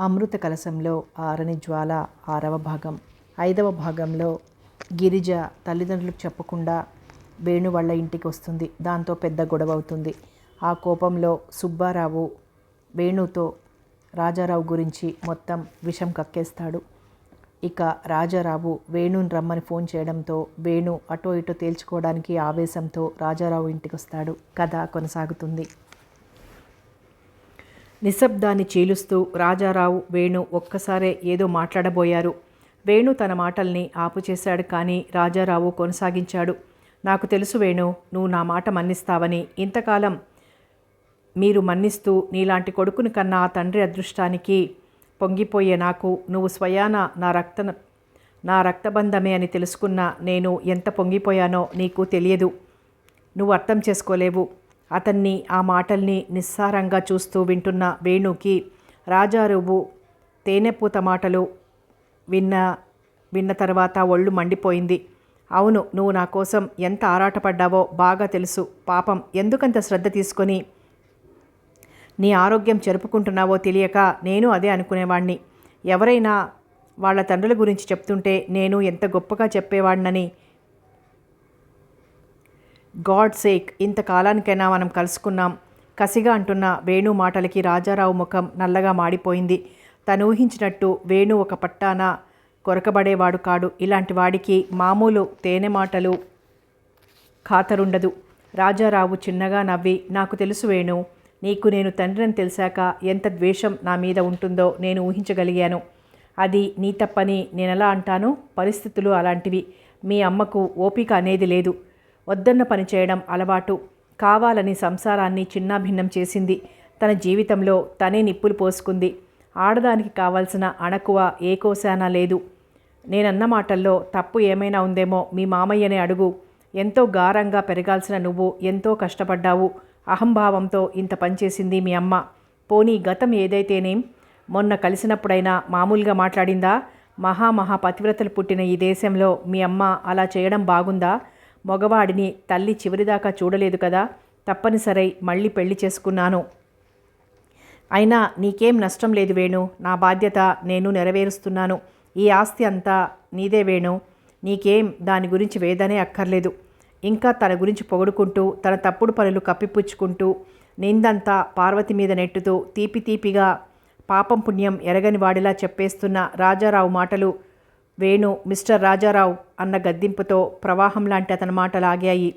అమృత కలశంలో ఆరని జ్వాల 6వ భాగం. 5వ భాగంలో గిరిజ తల్లిదండ్రులకు చెప్పకుండా వేణు వాళ్ళ ఇంటికి వస్తుంది. దాంతో పెద్ద గొడవ అవుతుంది. ఆ కోపంలో సుబ్బారావు వేణుతో రాజారావు గురించి మొత్తం విషం కక్కేస్తాడు. ఇక రాజారావు వేణుని రమ్మని ఫోన్ చేయడంతో వేణు అటో ఇటో తేల్చుకోవడానికి ఆవేశంతో రాజారావు ఇంటికి వస్తాడు. కథ కొనసాగుతుంది. నిశ్శబ్దాన్ని చీలుస్తూ రాజారావు వేణు ఒక్కసారే ఏదో మాట్లాడబోయారు. వేణు తన మాటల్ని ఆపుచేశాడు. కానీ రాజారావు కొనసాగించాడు. నాకు తెలుసు వేణు, నువ్వు నా మాట మన్నిస్తావని. ఇంతకాలం మీరు మన్నిస్తూ నీలాంటి కొడుకుని కన్నా ఆ తండ్రి అదృష్టానికి పొంగిపోయే నాకు నువ్వు స్వయాన నా రక్తబంధమే అని తెలుసుకున్న నేను ఎంత పొంగిపోయానో నీకు తెలియదు. నువ్వు అర్థం చేసుకోలేవు. అతన్ని ఆ మాటల్ని నిస్సారంగా చూస్తూ వింటున్న వేణుకి రాజారావు తేనెపూత మాటలు విన్న తర్వాత ఒళ్ళు మండిపోయింది. అవును, నువ్వు నా కోసం ఎంత ఆరాటపడ్డావో బాగా తెలుసు. పాపం ఎందుకంత శ్రద్ధ తీసుకొని నీ ఆరోగ్యం చెరుపుకుంటున్నావో తెలియక నేను అదే అనుకునేవాణ్ణి. ఎవరైనా వాళ్ళ తండ్రుల గురించి చెప్తుంటే నేను ఎంత గొప్పగా చెప్పేవాడినని. గాడ్ సేక్, ఇంతకాలానికైనా మనం కలుసుకున్నాం కసిగా అంటున్న వేణు మాటలకి రాజారావు ముఖం నల్లగా మాడిపోయింది. తను ఊహించినట్టు వేణు ఒక పట్టాన కొరకబడేవాడు కాడు. ఇలాంటి వాడికి మామూలు తేనె మాటలు ఖాతరుండదు. రాజారావు చిన్నగా నవ్వి, నాకు తెలుసు వేణు, నీకు నేను తండ్రిని తెలిసాక ఎంత ద్వేషం నా మీద ఉంటుందో నేను ఊహించగలిగాను. అది నీ తప్పని నేనెలా అంటాను? పరిస్థితులు అలాంటివి. మీ అమ్మకు ఓపిక అనేది లేదు. వద్దన్న పని చేయడం అలవాటు. కావాలని సంసారాన్ని చిన్నాభిన్నం చేసింది. తన జీవితంలో తనే నిప్పులు పోసుకుంది. ఆడదానికి కావాల్సిన అణకువ ఏ కోశానా లేదు. నేనన్న మాటల్లో తప్పు ఏమైనా ఉందేమో మీ మామయ్యనే అడుగు. ఎంతో గారంగా పెరగాల్సిన నువ్వు ఎంతో కష్టపడ్డావు. అహంభావంతో ఇంత పనిచేసింది మీ అమ్మ. పోనీ గతం ఏదైతేనేం, మొన్న కలిసినప్పుడైనా మామూలుగా మాట్లాడిందా? మహా పతివ్రతలు పుట్టిన ఈ దేశంలో మీ అమ్మ అలా చేయడం బాగుందా? మగవాడిని తల్లి చివరిదాకా చూడలేదు కదా. తప్పనిసరై మళ్ళీ పెళ్లి చేసుకున్నాను. అయినా నీకేం నష్టం లేదు వేణు. నా బాధ్యత నేను నెరవేరుస్తున్నాను. ఈ ఆస్తి అంతా నీదే వేణు. నీకేం దాని గురించి వేదనే అక్కర్లేదు. ఇంకా తన గురించి పొగుడుకుంటూ తన తప్పుడు పనులు కప్పిపుచ్చుకుంటూ నిందంతా పార్వతి మీద నెట్టుతూ తీపిగా పాపం పుణ్యం ఎరగని వాడిలా చెప్పేస్తున్న రాజారావు మాటలు వేణు మిస్టర్ రాజారావు అన్న గద్దింపుతో ప్రవాహం లాంటి అతని మాటలు ఆగాయి.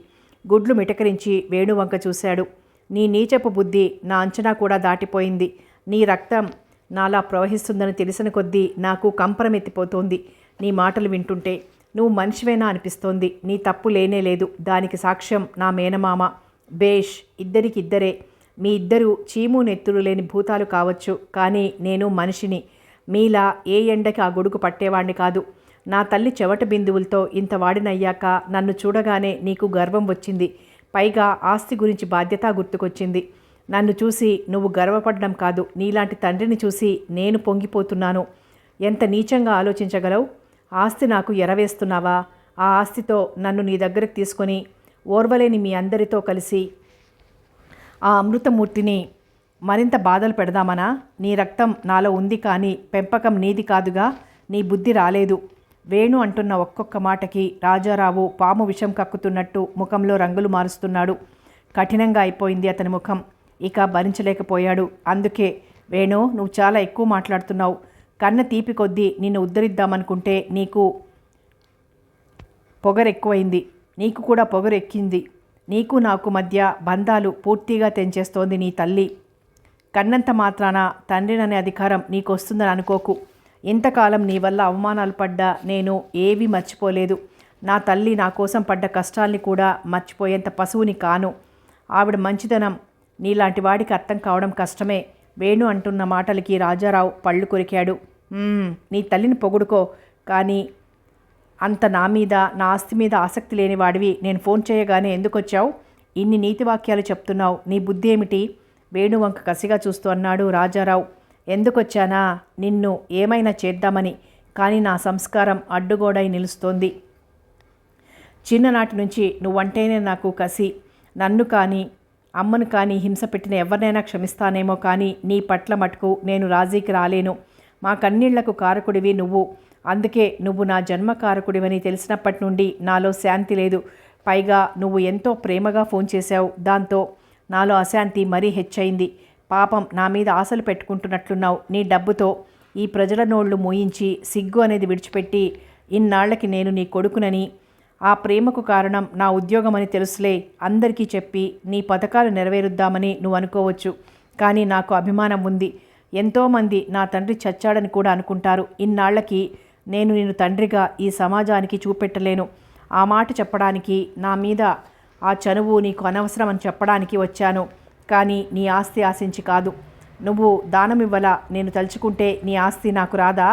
గుడ్లు మిటకరించి వేణు వంక చూశాడు. నీ నీచపు బుద్ధి నా అంచనా కూడా దాటిపోయింది. నీ రక్తం నాలా ప్రవహిస్తుందని తెలిసిన కొద్దీ నాకు కంపరమెత్తిపోతోంది. నీ మాటలు వింటుంటే నువ్వు మనిషివేనా అనిపిస్తోంది. నీ తప్పు లేనే లేదు. దానికి సాక్ష్యం నా మేనమామ. బేష్, ఇద్దరికిద్దరే. మీ ఇద్దరు చీము నెత్తురు లేని భూతాలు కావచ్చు, కానీ నేను మనిషిని. మీలా ఏ ఎండకి ఆ గొడుగు పట్టేవాణ్ణి కాదు. నా తల్లి చెవట బిందువులతో ఇంత వాడినయ్యాక నన్ను చూడగానే నీకు గర్వం వచ్చింది. పైగా ఆస్తి గురించి బాధ్యత గుర్తుకొచ్చింది. నన్ను చూసి నువ్వు గర్వపడడం కాదు, నీలాంటి తండ్రిని చూసి నేను పొంగిపోతున్నాను. ఎంత నీచంగా ఆలోచించగలవు? ఆస్తి నాకు ఎరవేస్తున్నావా? ఆ ఆస్తితో నన్ను నీ దగ్గరకు తీసుకొని ఓర్వలేని మీ అందరితో కలిసి ఆ అమృతమూర్తిని మరింత బాధలు పెడదామనా? నీ రక్తం నాలో ఉంది, కానీ పెంపకం నీది కాదుగా. నీ బుద్ధి రాలేదు. వేణు అంటున్న ఒక్కొక్క మాటకి రాజారావు పాము విషం కక్కుతున్నట్టు ముఖంలో రంగులు మారుస్తున్నాడు. కఠినంగా అయిపోయింది అతని ముఖం. ఇక భరించలేకపోయాడు. అందుకే, వేణు, నువ్వు చాలా ఎక్కువ మాట్లాడుతున్నావు. కన్న తీపి కొద్దీ నిన్ను ఉద్ధరిద్దామనుకుంటే నీకు పొగరెక్కువైంది. నీకు కూడా పొగరు ఎక్కింది. నీకు నాకు మధ్య బంధాలు పూర్తిగా తెంచేస్తోంది నీ తల్లి. కన్నంత మాత్రాన తండ్రిననే అధికారం నీకు వస్తుందని అనుకోకు. ఇంతకాలం నీ వల్ల అవమానాలు పడ్డా నేను ఏవీ మర్చిపోలేదు. నా తల్లి నా కోసం పడ్డ కష్టాల్ని కూడా మర్చిపోయేంత పశువుని కాను. ఆవిడ మంచిదనం నీలాంటి వాడికి అర్థం కావడం కష్టమే. వేణు అంటున్న మాటలకి రాజారావు పళ్ళు కొరికాడు. నీ తల్లిని పొగుడుకో, కానీ అంత నా మీద, నా ఆస్తి మీద ఆసక్తి లేని వాడివి నేను ఫోన్ చేయగానే ఎందుకు వచ్చావు? ఇన్ని నీతి వాక్యాలు చెప్తున్నావు. నీ బుద్ధి ఏమిటి? వేణు వంక కసిగా చూస్తూ అన్నాడు రాజారావు. ఎందుకొచ్చానా? నిన్ను ఏమైనా చేద్దామని. కానీ నా సంస్కారం అడ్డుగోడై నిలుస్తోంది. చిన్ననాటి నుంచి నువ్వంటేనే నాకు కసి. నన్ను కానీ అమ్మను కానీ హింస పెట్టిన ఎవరినైనా క్షమిస్తానేమో, కానీ నీ పట్ల మటుకు నేను రాజీకి రాలేను. మా కన్నీళ్లకు కారకుడివి నువ్వు. అందుకే నువ్వు నా జన్మ కారకుడివని తెలిసినప్పటి నుండి నాలో శాంతి లేదు. పైగా నువ్వు ఎంతో ప్రేమగా ఫోన్ చేశావు. దాంతో నాలో అశాంతి మరీ హెచ్చయింది. పాపం నా మీద ఆశలు పెట్టుకుంటున్నట్లున్నావు. నీ డబ్బుతో ఈ ప్రజల నోళ్లు మూయించి సిగ్గు అనేది విడిచిపెట్టి ఇన్నాళ్లకి నేను నీ కొడుకునని, ఆ ప్రేమకు కారణం నా ఉద్యోగం అని తెలుసులే అందరికీ చెప్పి నీ పథకాలు నెరవేరుద్దామని నువ్వు అనుకోవచ్చు. కానీ నాకు అభిమానం ఉంది. ఎంతోమంది నా తండ్రి చచ్చాడని కూడా అనుకుంటారు. ఇన్నాళ్లకి నేను నిన్ను తండ్రిగా ఈ సమాజానికి చూపెట్టలేను. ఆ మాట చెప్పడానికి, నా మీద ఆ చనువు నీకు అనవసరం అని చెప్పడానికి వచ్చాను. కానీ నీ ఆస్తి ఆశించి కాదు. నువ్వు దానమివ్వలా. నేను తలుచుకుంటే నీ ఆస్తి నాకు రాదా?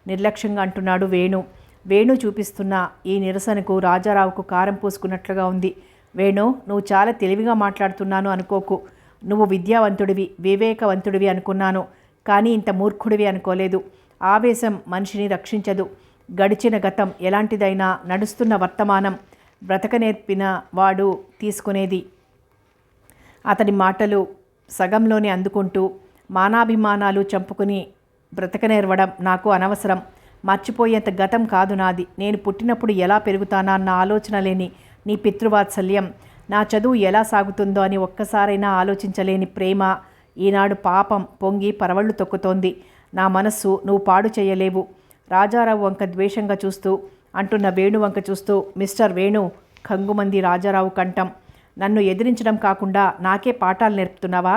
నిర్లక్ష్యంగా అంటున్నాడు వేణు. వేణు చూపిస్తున్న ఈ నిరసనకు రాజారావుకు కారం పూసుకున్నట్లుగా ఉంది. వేణు, నువ్వు చాలా తెలివిగా మాట్లాడుతున్నాను అనుకోకు. నువ్వు విద్యావంతుడివి, వివేకవంతుడివి అనుకున్నాను. కానీ ఇంత మూర్ఖుడివి అనుకోలేదు. ఆవేశం మనిషిని రక్షించదు. గడిచిన గతం ఎలాంటిదైనా నడుస్తున్న వర్తమానం బ్రతకనేర్పిన వాడు తీసుకునేది. అతని మాటలు సగంలోనే అందుకుంటూ, మానాభిమానాలు చంపుకుని బ్రతకనేర్వడం నాకు అనవసరం. మర్చిపోయేంత గతం కాదు నాది. నేను పుట్టినప్పుడు ఎలా పెరుగుతానా అన్న ఆలోచన లేని నీ పితృవాత్సల్యం, నా చదువు ఎలా సాగుతుందో అని ఒక్కసారైనా ఆలోచించలేని ప్రేమ ఈనాడు పాపం పొంగి పరవళ్ళు తొక్కుతోంది. నా మనస్సు నువ్వు పాడు చేయలేవు. రాజారావు వంక ద్వేషంగా చూస్తూ అంటున్న వేణు వంక చూస్తూ, మిస్టర్ వేణు, కంగుమంది రాజారావు కంఠం. నన్ను ఎదిరించడం కాకుండా నాకే పాఠాలు నేర్పుతున్నావా?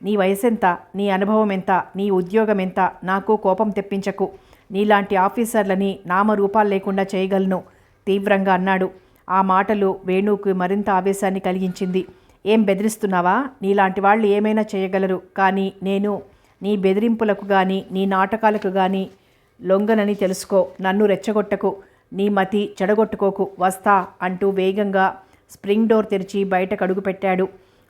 నీ వయసెంత, నీ అనుభవం ఎంత, నీ ఉద్యోగం ఎంత? నాకు కోపం తెప్పించకు. నీలాంటి ఆఫీసర్లని నామరూపాలు లేకుండా చేయగలను తీవ్రంగా అన్నాడు. ఆ మాటలు వేణుకు మరింత ఆవేశాన్ని కలిగించింది. ఏం బెదిరిస్తున్నావా? నీలాంటి వాళ్ళు ఏమైనా చేయగలరు. కానీ నేను నీ బెదిరింపులకు కానీ నీ నాటకాలకు కానీ లొంగనని తెలుసుకో. నన్ను రెచ్చగొట్టకు. నీ మతి చెడగొట్టుకోకు. వస్తా అంటూ వేగంగా స్ప్రింగ్ డోర్ తెరిచి బయటకు అడుగుపెట్టాడు.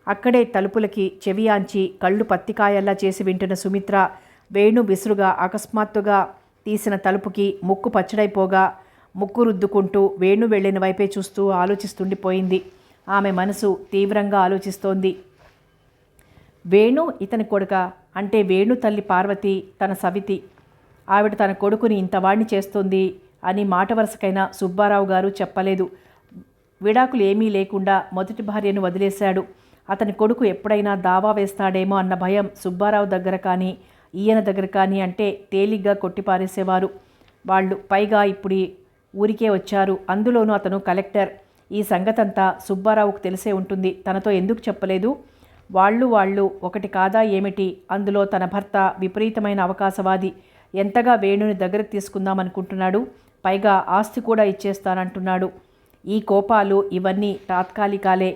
అక్కడే తలుపులకి చెవియాంచి కళ్ళు పత్తికాయల్లా చేసి వింటున్న సుమిత్ర వేణు విసురుగా అకస్మాత్తుగా తీసిన తలుపుకి ముక్కు పచ్చడైపోగా ముక్కు రుద్దుకుంటూ వేణు వెళ్ళిన వైపే చూస్తూ ఆలోచిస్తుండిపోయింది. ఆమె మనసు తీవ్రంగా ఆలోచిస్తోంది. వేణు ఇతని కొడుక అంటే వేణు తల్లి పార్వతి తన సవితి. ఆవిడ తన కొడుకుని ఇంతవాణ్ణి చేస్తుంది అని మాట వరుసకైనా సుబ్బారావు గారు చెప్పలేదు. విడాకులు ఏమీ లేకుండా మొదటి భార్యను వదిలేశాడు. అతని కొడుకు ఎప్పుడైనా దావా వేస్తాడేమో అన్న భయం సుబ్బారావు దగ్గర కానీ ఈయన దగ్గర కానీ అంటే తేలిగ్గా కొట్టిపారేసేవారు వాళ్ళు. పైగా ఇప్పుడు ఊరికే వచ్చారు. అందులోనూ అతను కలెక్టర్. ఈ సంగతంతా సుబ్బారావుకు తెలిసే ఉంటుంది. తనతో ఎందుకు చెప్పలేదు? వాళ్ళు ఒకటి కాదా ఏమిటి? అందులో తన భర్త విపరీతమైన అవకాశవాది. ఎంతగా వేణుని దగ్గరకు తీసుకుందామనుకుంటున్నాడు. పైగా ఆస్తి కూడా ఇచ్చేస్తానంటున్నాడు. ఈ కోపాలు ఇవన్నీ తాత్కాలికాలే.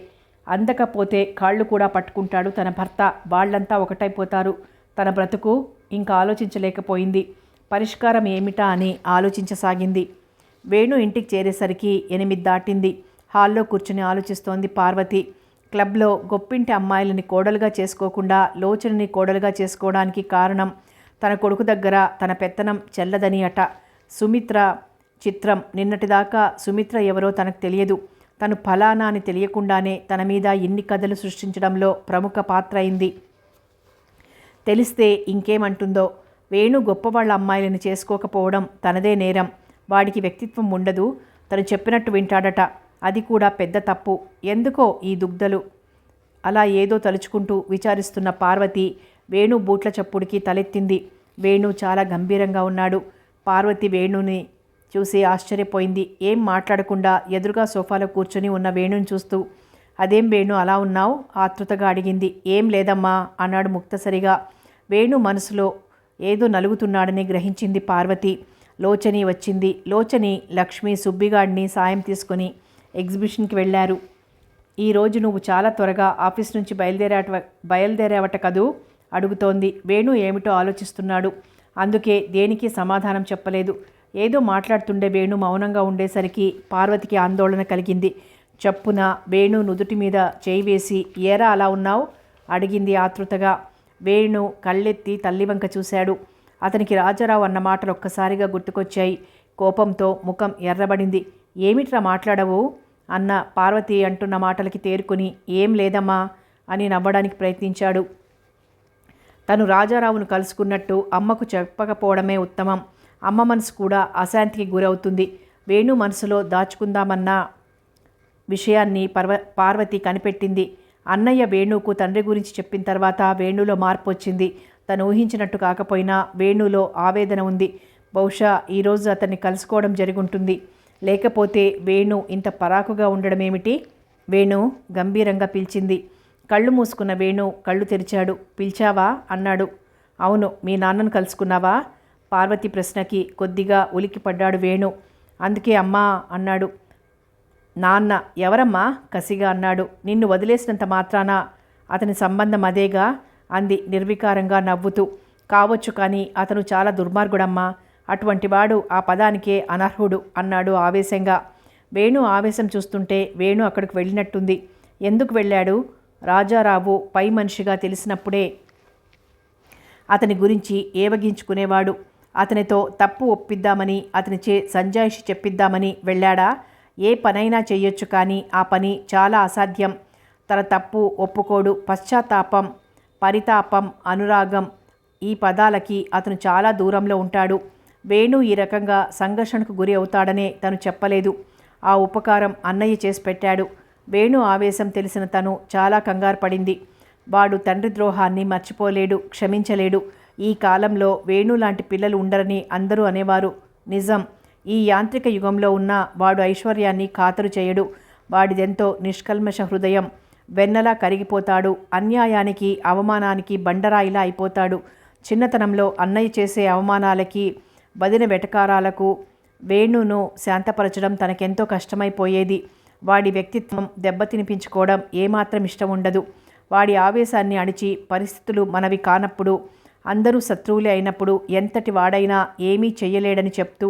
అందకపోతే కాళ్ళు కూడా పట్టుకుంటాడు తన భర్త. వాళ్ళంతా ఒకటైపోతారు. తన బ్రతుకు ఇంకా ఆలోచించలేకపోయింది. పరిష్కారం ఏమిటా అని ఆలోచించసాగింది. వేణు ఇంటికి చేరేసరికి 8 దాటింది. హాల్లో కూర్చుని ఆలోచిస్తోంది పార్వతి. క్లబ్లో గొప్పింటి అమ్మాయిలని కోడలుగా చేసుకోకుండా లోచనని కోడలుగా చేసుకోవడానికి కారణం తన కొడుకు దగ్గర తన పెత్తనం చెల్లదని అట. సుమిత్ర చిత్రం. నిన్నటిదాకా సుమిత్ర ఎవరో తనకు తెలియదు. తను ఫలానా అని తెలియకుండానే తన మీద ఇన్ని కథలు సృష్టించడంలో ప్రముఖ పాత్ర అయింది. తెలిస్తే ఇంకేమంటుందో. వేణు గొప్పవాళ్ళ అమ్మాయిలను చేసుకోకపోవడం తనదే నేరం. వాడికి వ్యక్తిత్వం ఉండదు. తను చెప్పినట్టు వింటాడట. అది కూడా పెద్ద తప్పు. ఎందుకో ఈ దుగ్ధలు. అలా ఏదో తలుచుకుంటూ విచారిస్తున్న పార్వతి వేణు బూట్ల చప్పుడికి తలెత్తింది. వేణు చాలా గంభీరంగా ఉన్నాడు. పార్వతి వేణుని చూసి ఆశ్చర్యపోయింది. ఏం మాట్లాడకుండా ఎదురుగా సోఫాలో కూర్చొని ఉన్న వేణుని చూస్తూ, అదేం వేణు అలా ఉన్నావు? ఆతృతగా అడిగింది. ఏం లేదమ్మా అన్నాడు ముక్తసరిగా. వేణు మనసులో ఏదో నలుగుతున్నాడని గ్రహించింది పార్వతి. లోచని వచ్చింది. లోచని లక్ష్మి సుబ్బిగాడిని సాయం తీసుకొని ఎగ్జిబిషన్కి వెళ్ళారు. ఈరోజు నువ్వు చాలా త్వరగా ఆఫీస్ నుంచి బయలుదేరావట కదూ అడుగుతోంది. వేణు ఏమిటో ఆలోచిస్తున్నాడు. అందుకే దేనికి సమాధానం చెప్పలేదు. ఏదో మాట్లాడుతుండే వేణు మౌనంగా ఉండేసరికి పార్వతికి ఆందోళన కలిగింది. చప్పున వేణు నుదుటి మీద చేయి వేసి, ఏరా అలా ఉన్నావు అడిగింది ఆతృతగా. వేణు కళ్ళెత్తి తల్లివంక చూశాడు. అతనికి రాజారావు అన్న మాటలు ఒక్కసారిగా గుర్తుకొచ్చాయి. కోపంతో ముఖం ఎర్రబడింది. ఏమిట్రా మాట్లాడవు అన్న పార్వతి అంటున్న మాటలకి తేరుకుని, ఏం లేదమ్మా అని నవ్వడానికి ప్రయత్నించాడు. తను రాజారావును కలుసుకున్నట్టు అమ్మకు చెప్పకపోవడమే ఉత్తమం. అమ్మ మనసు కూడా అశాంతికి గురవుతుంది. వేణు మనసులో దాచుకుందామన్న విషయాన్ని పార్వతి కనిపెట్టింది. అన్నయ్య వేణుకు తండ్రి గురించి చెప్పిన తర్వాత వేణులో మార్పు వచ్చింది. తను ఊహించినట్టు కాకపోయినా వేణులో ఆవేదన ఉంది. బహుశా ఈరోజు అతన్ని కలుసుకోవడం జరుగుంటుంది. లేకపోతే వేణు ఇంత పరాకుగా ఉండడమేమిటి? వేణు గంభీరంగా పిలిచింది. కళ్ళు మూసుకున్న వేణు కళ్ళు తెరిచాడు. పిలిచావా అన్నాడు. అవును. మీ నాన్నను కలుసుకున్నావా? పార్వతి ప్రశ్నకి కొద్దిగా ఉలిక్కిపడ్డాడు వేణు. అందుకే అమ్మా అన్నాడు. నాన్న ఎవరమ్మా? కసిగా అన్నాడు. నిన్ను వదిలేసినంత మాత్రాన అతని సంబంధం అదేగా అంది నిర్వికారంగా నవ్వుతూ. కావచ్చు, కానీ అతను చాలా దుర్మార్గుడమ్మా. అటువంటివాడు ఆ పదానికే అనర్హుడు అన్నాడు ఆవేశంగా. వేణు ఆవేశం చూస్తుంటే వేణు అక్కడికి వెళ్ళినట్టుంది. ఎందుకు వెళ్ళాడు? రాజారావు పై మనిషిగా తెలిసినప్పుడే అతని గురించి ఏవగించుకునేవాడు. అతనితో తప్పు ఒప్పిద్దామని, అతనిచే సంజాయిషి చెప్పిద్దామని వెళ్ళాడా? ఏ పనైనా చెయ్యొచ్చు, కానీ ఆ పని చాలా అసాధ్యం. తన తప్పు ఒప్పుకోడు. పశ్చాత్తాపం, పరితాపం, అనురాగం ఈ పదాలకి అతను చాలా దూరంలో ఉంటాడు. వేణు ఈ రకంగా సంఘర్షణకు గురి అవుతాడనే తను చెప్పలేదు. ఆ ఉపకారం అన్నయ్య చేసి పెట్టాడు. వేణు ఆవేశం తెలిసిన తను చాలా కంగారు పడింది. వాడు తండ్రి ద్రోహాన్ని మర్చిపోలేడు, క్షమించలేడు. ఈ కాలంలో వేణు లాంటి పిల్లలు ఉండరని అందరూ అనేవారు. నిజం. ఈ యాంత్రిక యుగంలో ఉన్న వాడు ఐశ్వర్యాన్ని ఖాతరు చేయడు. వాడిదెంతో నిష్కల్మష హృదయం. వెన్నలా కరిగిపోతాడు. అన్యాయానికి, అవమానానికి బండరాయిలా అయిపోతాడు. చిన్నతనంలో అన్నయ్య చేసే అవమానాలకి, వదిన వెటకారాలకు వేణును శాంతపరచడం తనకెంతో కష్టమైపోయేది. వాడి వ్యక్తిత్వం దెబ్బతినిపించుకోవడం ఏమాత్రం ఇష్టం ఉండదు. వాడి ఆవేశాన్ని అణిచి పరిస్థితులు మనవి కానప్పుడు, అందరూ శత్రువులే అయినప్పుడు ఎంతటి వాడైనా ఏమీ చెయ్యలేడని చెప్తూ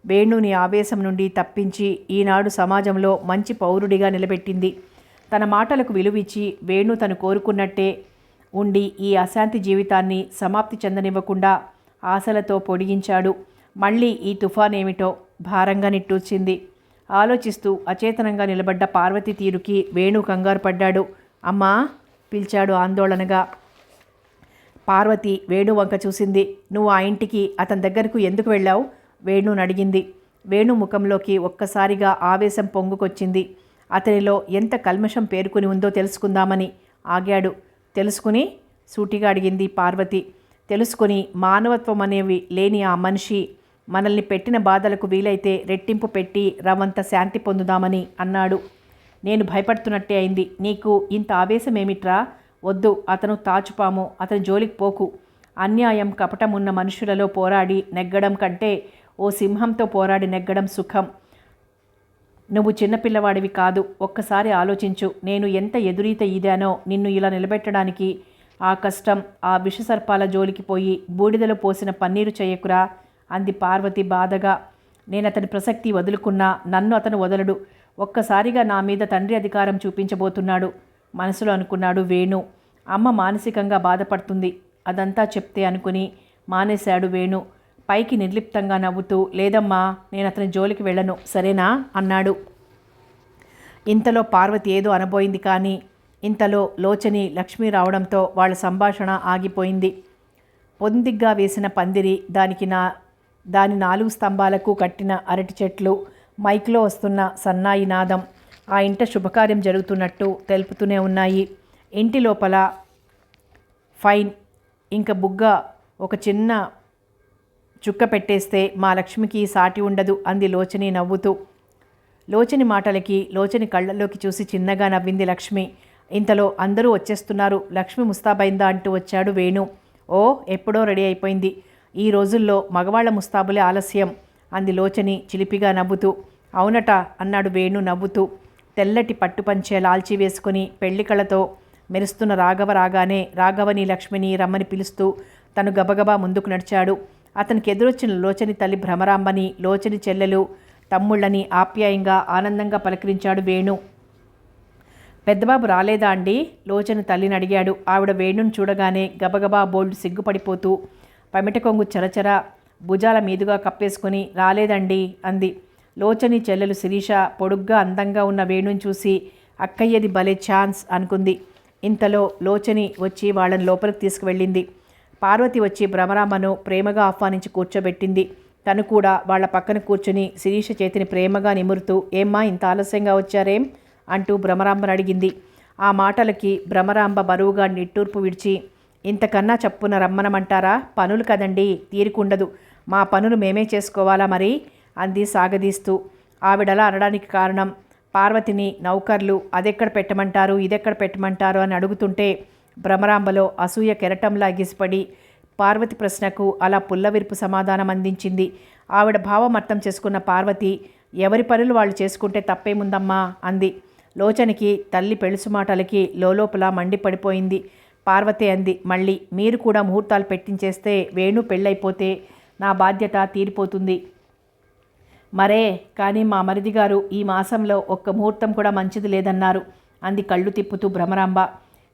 వేణుని ఆవేశం నుండి తప్పించి ఈనాడు సమాజంలో మంచి పౌరుడిగా నిలబెట్టింది. తన మాటలకు విలువిచ్చి వేణు తను కోరుకున్నట్టే ఉండి ఈ అశాంతి జీవితాన్ని సమాప్తి చెందనివ్వకుండా ఆశలతో పొడిగించాడు. మళ్ళీ ఈ తుఫాన్ ఏమిటో భారంగా నిట్టూర్చింది. ఆలోచిస్తూ అచేతనంగా నిలబడ్డ పార్వతి తీరుకి వేణు కంగారు పడ్డాడు. అమ్మా పిలిచాడు ఆందోళనగా. పార్వతి వేణు వంక చూసింది. నువ్వు ఆ ఇంటికి అతని దగ్గరకు ఎందుకు వెళ్ళావు? వేణుని అడిగింది. వేణు ముఖంలోకి ఒక్కసారిగా ఆవేశం పొంగుకొచ్చింది. అతనిలో ఎంత కల్మషం పేరుకుని ఉందో తెలుసుకుందామని ఆగాడు. తెలుసుకుని? సూటిగా అడిగింది పార్వతి. తెలుసుకుని మానవత్వం అనేవి లేని ఆ మనిషి మనల్ని పెట్టిన బాధలకు వీలైతే రెట్టింపు పెట్టి రవంత శాంతి పొందుదామని అన్నాడు. నేను భయపడుతున్నట్టే అయింది. నీకు ఇంత ఆవేశం ఏమిట్రా? వద్దు, అతను తాచుపాము. అతని జోలికి పోకు. అన్యాయం, కపటం ఉన్న మనుషులలో పోరాడి నెగ్గడం కంటే ఓ సింహంతో పోరాడి నెగ్గడం సుఖం. నువ్వు చిన్నపిల్లవాడివి కాదు. ఒక్కసారి ఆలోచించు. నేను ఎంత ఎదురీత ఈదానో నిన్ను ఇలా నిలబెట్టడానికి. ఆ కష్టం, ఆ విషసర్పాల జోలికి పోయి బూడిదలో పోసిన పన్నీరు చేయకురా అంది పార్వతి బాధగా. నేనతని ప్రసక్తి వదులుకున్నా నన్ను అతను వదలడు. ఒక్కసారిగా నా మీద తండ్రి అధికారం చూపించబోతున్నాడు మనసులో అనుకున్నాడు వేణు. అమ్మ మానసికంగా బాధపడుతుంది. అదంతా చెప్తే అనుకుని మానేశాడు వేణు. పైకి నిర్లిప్తంగా నవ్వుతూ, లేదమ్మా, నేను అతని జోలికి వెళ్ళను, సరేనా అన్నాడు. ఇంతలో పార్వతి ఏదో అనబోయింది, కానీ ఇంతలో లోచని లక్ష్మి రావడంతో వాళ్ళ సంభాషణ ఆగిపోయింది. పొందిగ్గా వేసిన పందిరి, దాని 4 స్తంభాలకు కట్టిన అరటి చెట్లు, మైక్లో వస్తున్న సన్నాయి నాదం ఆ ఇంట శుభకార్యం జరుగుతున్నట్టు తెలుపుతూనే ఉన్నాయి. ఇంటి లోపల ఫైన్ ఇంక బుగ్గ ఒక చిన్న చుక్క పెట్టేస్తే మా లక్ష్మికి సాటి ఉండదు అంది లోచని నవ్వుతూ. లోచని మాటలకి లోచని కళ్ళల్లోకి చూసి చిన్నగా నవ్వింది లక్ష్మి. ఇంతలో అందరూ వచ్చేస్తున్నారు. లక్ష్మి ముస్తాబైందా అంటూ వచ్చాడు వేణు. ఓ, ఎప్పుడో రెడీ అయిపోయింది. ఈ రోజుల్లో మగవాళ్ల ముస్తాబులే ఆలస్యం అంది లోచని చిలిపిగా నవ్వుతూ. అవునట అన్నాడు వేణు నవ్వుతూ. తెల్లటి పట్టుపంచే లాల్చి వేసుకుని పెళ్లి కళతో మెరుస్తున్న రాఘవ రాగానే రాఘవని లక్ష్మిని రమ్మని పిలుస్తూ తను గబగబా ముందుకు నడిచాడు. అతనికి ఎదురొచ్చిన లోచని తల్లి భ్రమరాంబని, లోచని చెల్లెలు, తమ్ముళ్ళని ఆప్యాయంగా ఆనందంగా పలకరించాడు వేణు. పెద్దబాబు రాలేదా అండి? లోచని తల్లిని అడిగాడు. ఆవిడ వేణుని చూడగానే గబగబా బోల్డ్ సిగ్గుపడిపోతూ పమిట కొంగు చరచర భుజాల మీదుగా కప్పేసుకుని రాలేదండి అంది. లోచని చెల్లెలు శిరీష పొడుగ్గా అందంగా ఉన్న వేణుని చూసి అక్కయ్యది భలే ఛాన్స్ అనుకుంది. ఇంతలో లోచని వచ్చి వాళ్ళని లోపలికి తీసుకువెళ్ళింది. పార్వతి వచ్చి భ్రమరాంబను ప్రేమగా ఆహ్వానించి కూర్చోబెట్టింది. తను కూడా వాళ్ల పక్కన కూర్చుని శిరీష చేతిని ప్రేమగా నిమురుతూ, ఏమ్మా ఇంత ఆలస్యంగా వచ్చారేం అంటూ భ్రమరాంబను అడిగింది. ఆ మాటలకి భ్రమరాంబ బరువుగా నిట్టూర్పు విడిచి, ఇంతకన్నా చప్పున రమ్మనమంటారా? పనులు కదండి, తీరికుండదు. మా పనులు మేమే చేసుకోవాలా మరి అంది సాగదీస్తూ. ఆవిడలా అనడానికి కారణం, పార్వతిని నౌకర్లు అదెక్కడ పెట్టమంటారు ఇదెక్కడ పెట్టమంటారు అని అడుగుతుంటే భ్రమరాంబలో అసూయ కెరటంలా ఎగిసిపడి పార్వతి ప్రశ్నకు అలా పుల్లవిరుపు సమాధానం అందించింది. ఆవిడ భావం అర్థం చేసుకున్న పార్వతి, ఎవరి పనులు వాళ్ళు చేసుకుంటే తప్పేముందమ్మా అంది. లోచనికి తల్లి పెళుసు మాటలకి లోలోపల మండిపడిపోయింది. పార్వతి అంది మళ్ళీ, మీరు కూడా ముహూర్తాలు పెట్టించేస్తే వేణు పెళ్ళైపోతే నా బాధ్యత తీరిపోతుంది. మరే కానీ మా మరిదిగారు ఈ మాసంలో ఒక్క ముహూర్తం కూడా మంచిది లేదన్నారు అంది కళ్ళు తిప్పుతూ భ్రమరాంబ.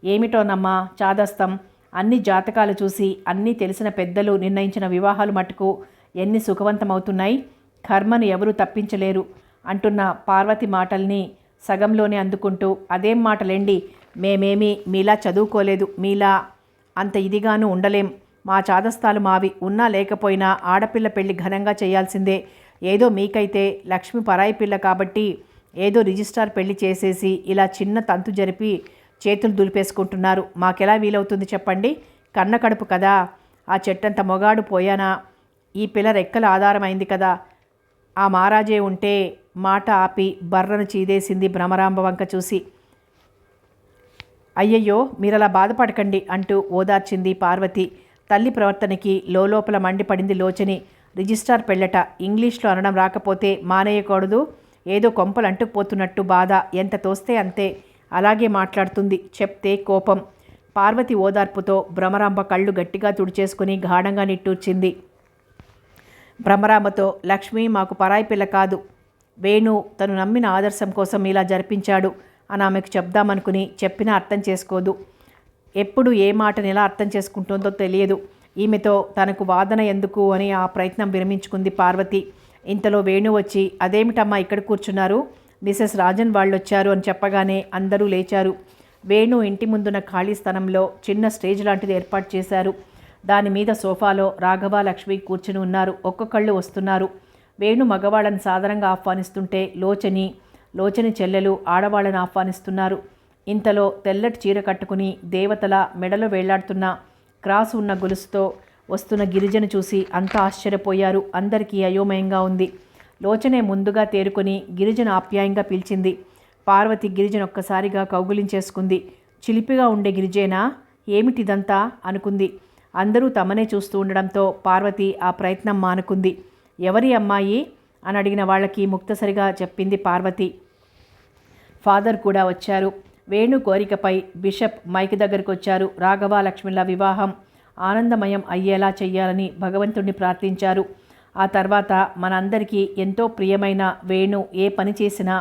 ఏమిటోనమ్మా చాదస్తం, అన్ని జాతకాలు చూసి అన్నీ తెలిసిన పెద్దలు నిర్ణయించిన వివాహాలు మటుకు ఎన్ని సుఖవంతమవుతున్నాయి, కర్మను ఎవరూ తప్పించలేరు అంటున్న పార్వతి మాటల్ని సగంలోనే అందుకుంటూ, అదేం మాటలేండి, మేమేమీ మీలా చదువుకోలేదు, మీలా అంత ఇదిగాను ఉండలేం. మా చాదస్తాలు మావి, ఉన్నా లేకపోయినా ఆడపిల్ల పెళ్లి ఘనంగా చేయాల్సిందే. ఏదో మీకైతే లక్ష్మి పరాయి పిల్ల కాబట్టి ఏదో రిజిస్ట్రార్ పెళ్లి చేసేసి ఇలా చిన్న తంతు జరిపి చేతులు దులిపేసుకుంటున్నారు. మాకెలా వీలవుతుంది చెప్పండి? కన్న కడుపు కదా, ఆ చెట్టంత మొగాడు పోయానా ఈ పిల్ల రెక్కల ఆధారమైంది కదా. ఆ మహారాజే ఉంటే మాట ఆపి బర్రను చీదేసింది భ్రమరాంబ వంక చూసి. అయ్యయ్యో మీరలా బాధపడకండి అంటూ ఓదార్చింది పార్వతి. తల్లి ప్రవర్తనకి లోపల మండిపడింది లోచని. రిజిస్ట్రార్ పెళ్ళట, ఇంగ్లీష్లో అనడం రాకపోతే మానేయకూడదు, ఏదో కొంపలు అంటుకుపోతున్నట్టు బాధ, ఎంత తోస్తే అంతే అలాగే మాట్లాడుతుంది, చెప్తే కోపం. పార్వతి ఓదార్పుతో భ్రమరాంబ కళ్ళు గట్టిగా తుడిచేసుకుని గాఢంగా నిట్టూర్చింది. భ్రమరాంబతో, లక్ష్మి మాకు పరాయి పిల్ల కాదు, వేణు తను నమ్మిన ఆదర్శం కోసం ఇలా జరిపించాడు అని ఆమెకు చెప్దామనుకుని చెప్పినా అర్థం చేసుకోదు. ఎప్పుడు ఏ మాటని ఎలా అర్థం చేసుకుంటుందో తెలియదు. ఈమెతో తనకు వాదన ఎందుకు అని ఆ ప్రయత్నం విరమించుకుంది పార్వతి. ఇంతలో వేణు వచ్చి, అదేమిటమ్మా ఇక్కడ కూర్చున్నారు, మిసెస్ రాజన్ వాళ్ళొచ్చారు అని చెప్పగానే అందరూ లేచారు. వేణు ఇంటి ముందున్న ఖాళీ స్థలంలో చిన్న స్టేజ్ లాంటిది ఏర్పాటు చేశారు. దాని మీద సోఫాలో రాఘవ లక్ష్మి కూర్చుని ఉన్నారు. ఒక్కొక్కళ్ళు వస్తున్నారు. వేణు మగవాళ్ళని సాధారణంగా ఆహ్వానిస్తుంటే లోచని చెల్లెలు ఆడవాళ్ళని ఆహ్వానిస్తున్నారు. ఇంతలో తెల్లటి చీర కట్టుకుని దేవతల మెడలో వేళ్లాడుతున్న క్రాస్ ఉన్న గొలుసుతో వస్తున్న గిరిజను చూసి అంతా ఆశ్చర్యపోయారు. అందరికీ అయోమయంగా ఉంది. లోచనే ముందుగా తేరుకొని గిరిజను ఆప్యాయంగా పిలిచింది. పార్వతి గిరిజను ఒక్కసారిగా కౌగులించేసుకుంది. చిలిపిగా ఉండే గిరిజేనా, ఏమిటిదంతా అనుకుంది. అందరూ తమనే చూస్తూ ఉండడంతో పార్వతి ఆ ప్రయత్నం మానుకుంది. ఎవరి అమ్మాయి అని అడిగిన వాళ్ళకి ముక్తసరిగా చెప్పింది పార్వతి. ఫాదర్ కూడా వచ్చారు. వేణు కోరికపై బిషప్ మైక్ దగ్గరకు వచ్చారు. రాఘవ లక్ష్మిల వివాహం ఆనందమయం అయ్యేలా చెయ్యాలని భగవంతుణ్ణి ప్రార్థించారు. ఆ తర్వాత మనందరికీ ఎంతో ప్రియమైన వేణు ఏ పని చేసినా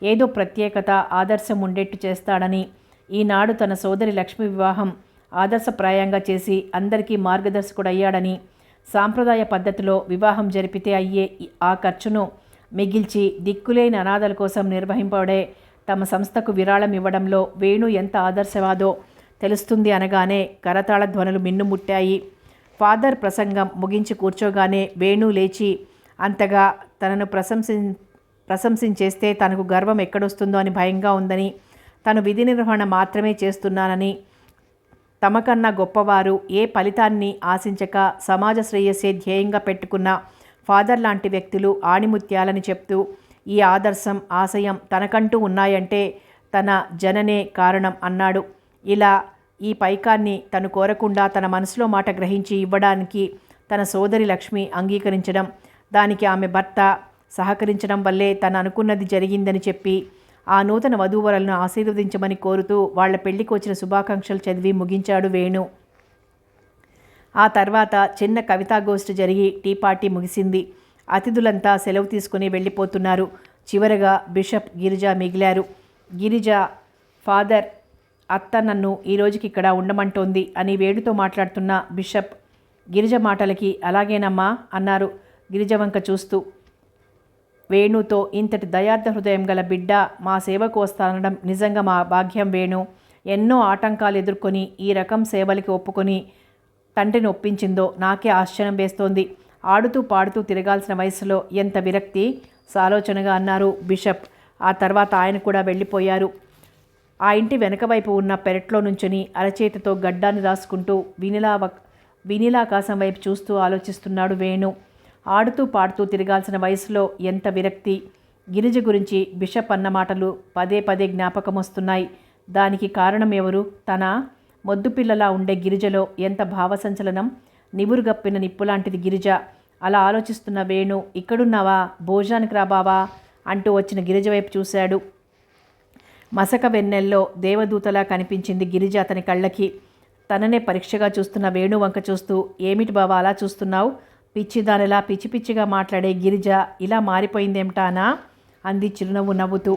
ఏదో ప్రత్యేకత ఆదర్శం ఉండేట్టు చేస్తాడని, ఈనాడు తన సోదరి లక్ష్మి వివాహం ఆదర్శప్రాయంగా చేసి అందరికీ మార్గదర్శకుడయ్యాడని, సాంప్రదాయ పద్ధతిలో వివాహం జరిపితే అయ్యే ఆ ఖర్చును మిగిల్చి దిక్కులేని అనాథల కోసం నిర్వహింపబడే తమ సంస్థకు విరాళం ఇవ్వడంలో వేణు ఎంత ఆదర్శవాదో తెలుస్తుంది అనగానే కరతాళ ధ్వనులు మిన్నుముట్టాయి. ఫాదర్ ప్రసంగం ముగించి కూర్చోగానే వేణు లేచి, అంతగా తనను ప్రశంసించేస్తే తనకు గర్వం ఎక్కడొస్తుందో అని భయంగా ఉందని, తను విధి నిర్వహణ మాత్రమే చేస్తున్నానని, తమకన్నా గొప్పవారు ఏ ఫలితాన్ని ఆశించక సమాజ శ్రేయస్సే ధ్యేయంగా పెట్టుకున్న ఫాదర్ లాంటి వ్యక్తులు ఆణిముత్యాలని చెప్తూ, ఈ ఆదర్శం ఆశయం తనకంటూ ఉన్నాయంటే తన జననే కారణం అన్నాడు. ఇలా ఈ పైకాన్ని తను కోరకుండా తన మనసులో మాట గ్రహించి ఇవ్వడానికి తన సోదరి లక్ష్మి అంగీకరించడం, దానికి ఆమె భర్త సహకరించడం వల్లే తను అనుకున్నది జరిగిందని చెప్పి ఆ నూతన వధూవరులను ఆశీర్వదించమని కోరుతూ వాళ్ల పెళ్లికి వచ్చిన శుభాకాంక్షలు చదివి ముగించాడు వేణు. ఆ తర్వాత చిన్న కవితాగోష్ఠి జరిగి టీ పార్టీ ముగిసింది. అతిథులంతా సెలవు తీసుకుని వెళ్ళిపోతున్నారు. చివరగా బిషప్ గిరిజ మిగిలారు. గిరిజ, ఫాదర్, అత్త నన్ను ఈ రోజుకి ఇక్కడ ఉండమంటోంది అని వేణుతో మాట్లాడుతున్న బిషప్ గిరిజ మాటలకి అలాగేనమ్మా అన్నారు గిరిజ వంక చూస్తూ. వేణుతో, ఇంతటి దయార్థ హృదయం గల బిడ్డ మా సేవకు వస్తానడం నిజంగా మా భాగ్యం వేణు. ఎన్నో ఆటంకాలు ఎదుర్కొని ఈ రకం సేవలకి ఒప్పుకొని తండ్రిని ఒప్పించిందో నాకే ఆశ్చర్యం వేస్తోంది. ఆడుతూ పాడుతూ తిరగాల్సిన వయసులో ఎంత విరక్తి సాలోచనగా అన్నారు బిషప్. ఆ తర్వాత ఆయన కూడా వెళ్ళిపోయారు. ఆ ఇంటి వెనక వైపు ఉన్న పెరట్లో నుంచుని అరచేతితో గడ్డాన్ని రాసుకుంటూ వినిలాకాశం వైపు చూస్తూ ఆలోచిస్తున్నాడు వేణు. ఆడుతూ పాడుతూ తిరగాల్సిన వయసులో ఎంత విరక్తి. గిరిజ గురించి బిషప్ అన్న మాటలు పదే పదే జ్ఞాపకం వస్తున్నాయి. దానికి కారణం ఎవరు? తన మొద్దుపిల్లలా ఉండే గిరిజలో ఎంత భావసంచలనం. నివురుగప్పిన నిప్పులాంటిది గిరిజ. అలా ఆలోచిస్తున్న వేణు, ఇక్కడున్నావా, భోజనానికి రాబావా అంటూ వచ్చిన గిరిజ వైపు చూశాడు. మసక వెన్నెల్లో దేవదూతలా కనిపించింది గిరిజ అతని కళ్ళకి. తననే పరీక్షగా చూస్తున్న వేణు వంక చూస్తూ, ఏమిటి బావా అలా చూస్తున్నావు? పిచ్చిదానిలా పిచ్చి పిచ్చిగా మాట్లాడే గిరిజ ఇలా మారిపోయిందేమిటానా అంది చిరునవ్వు నవ్వుతూ.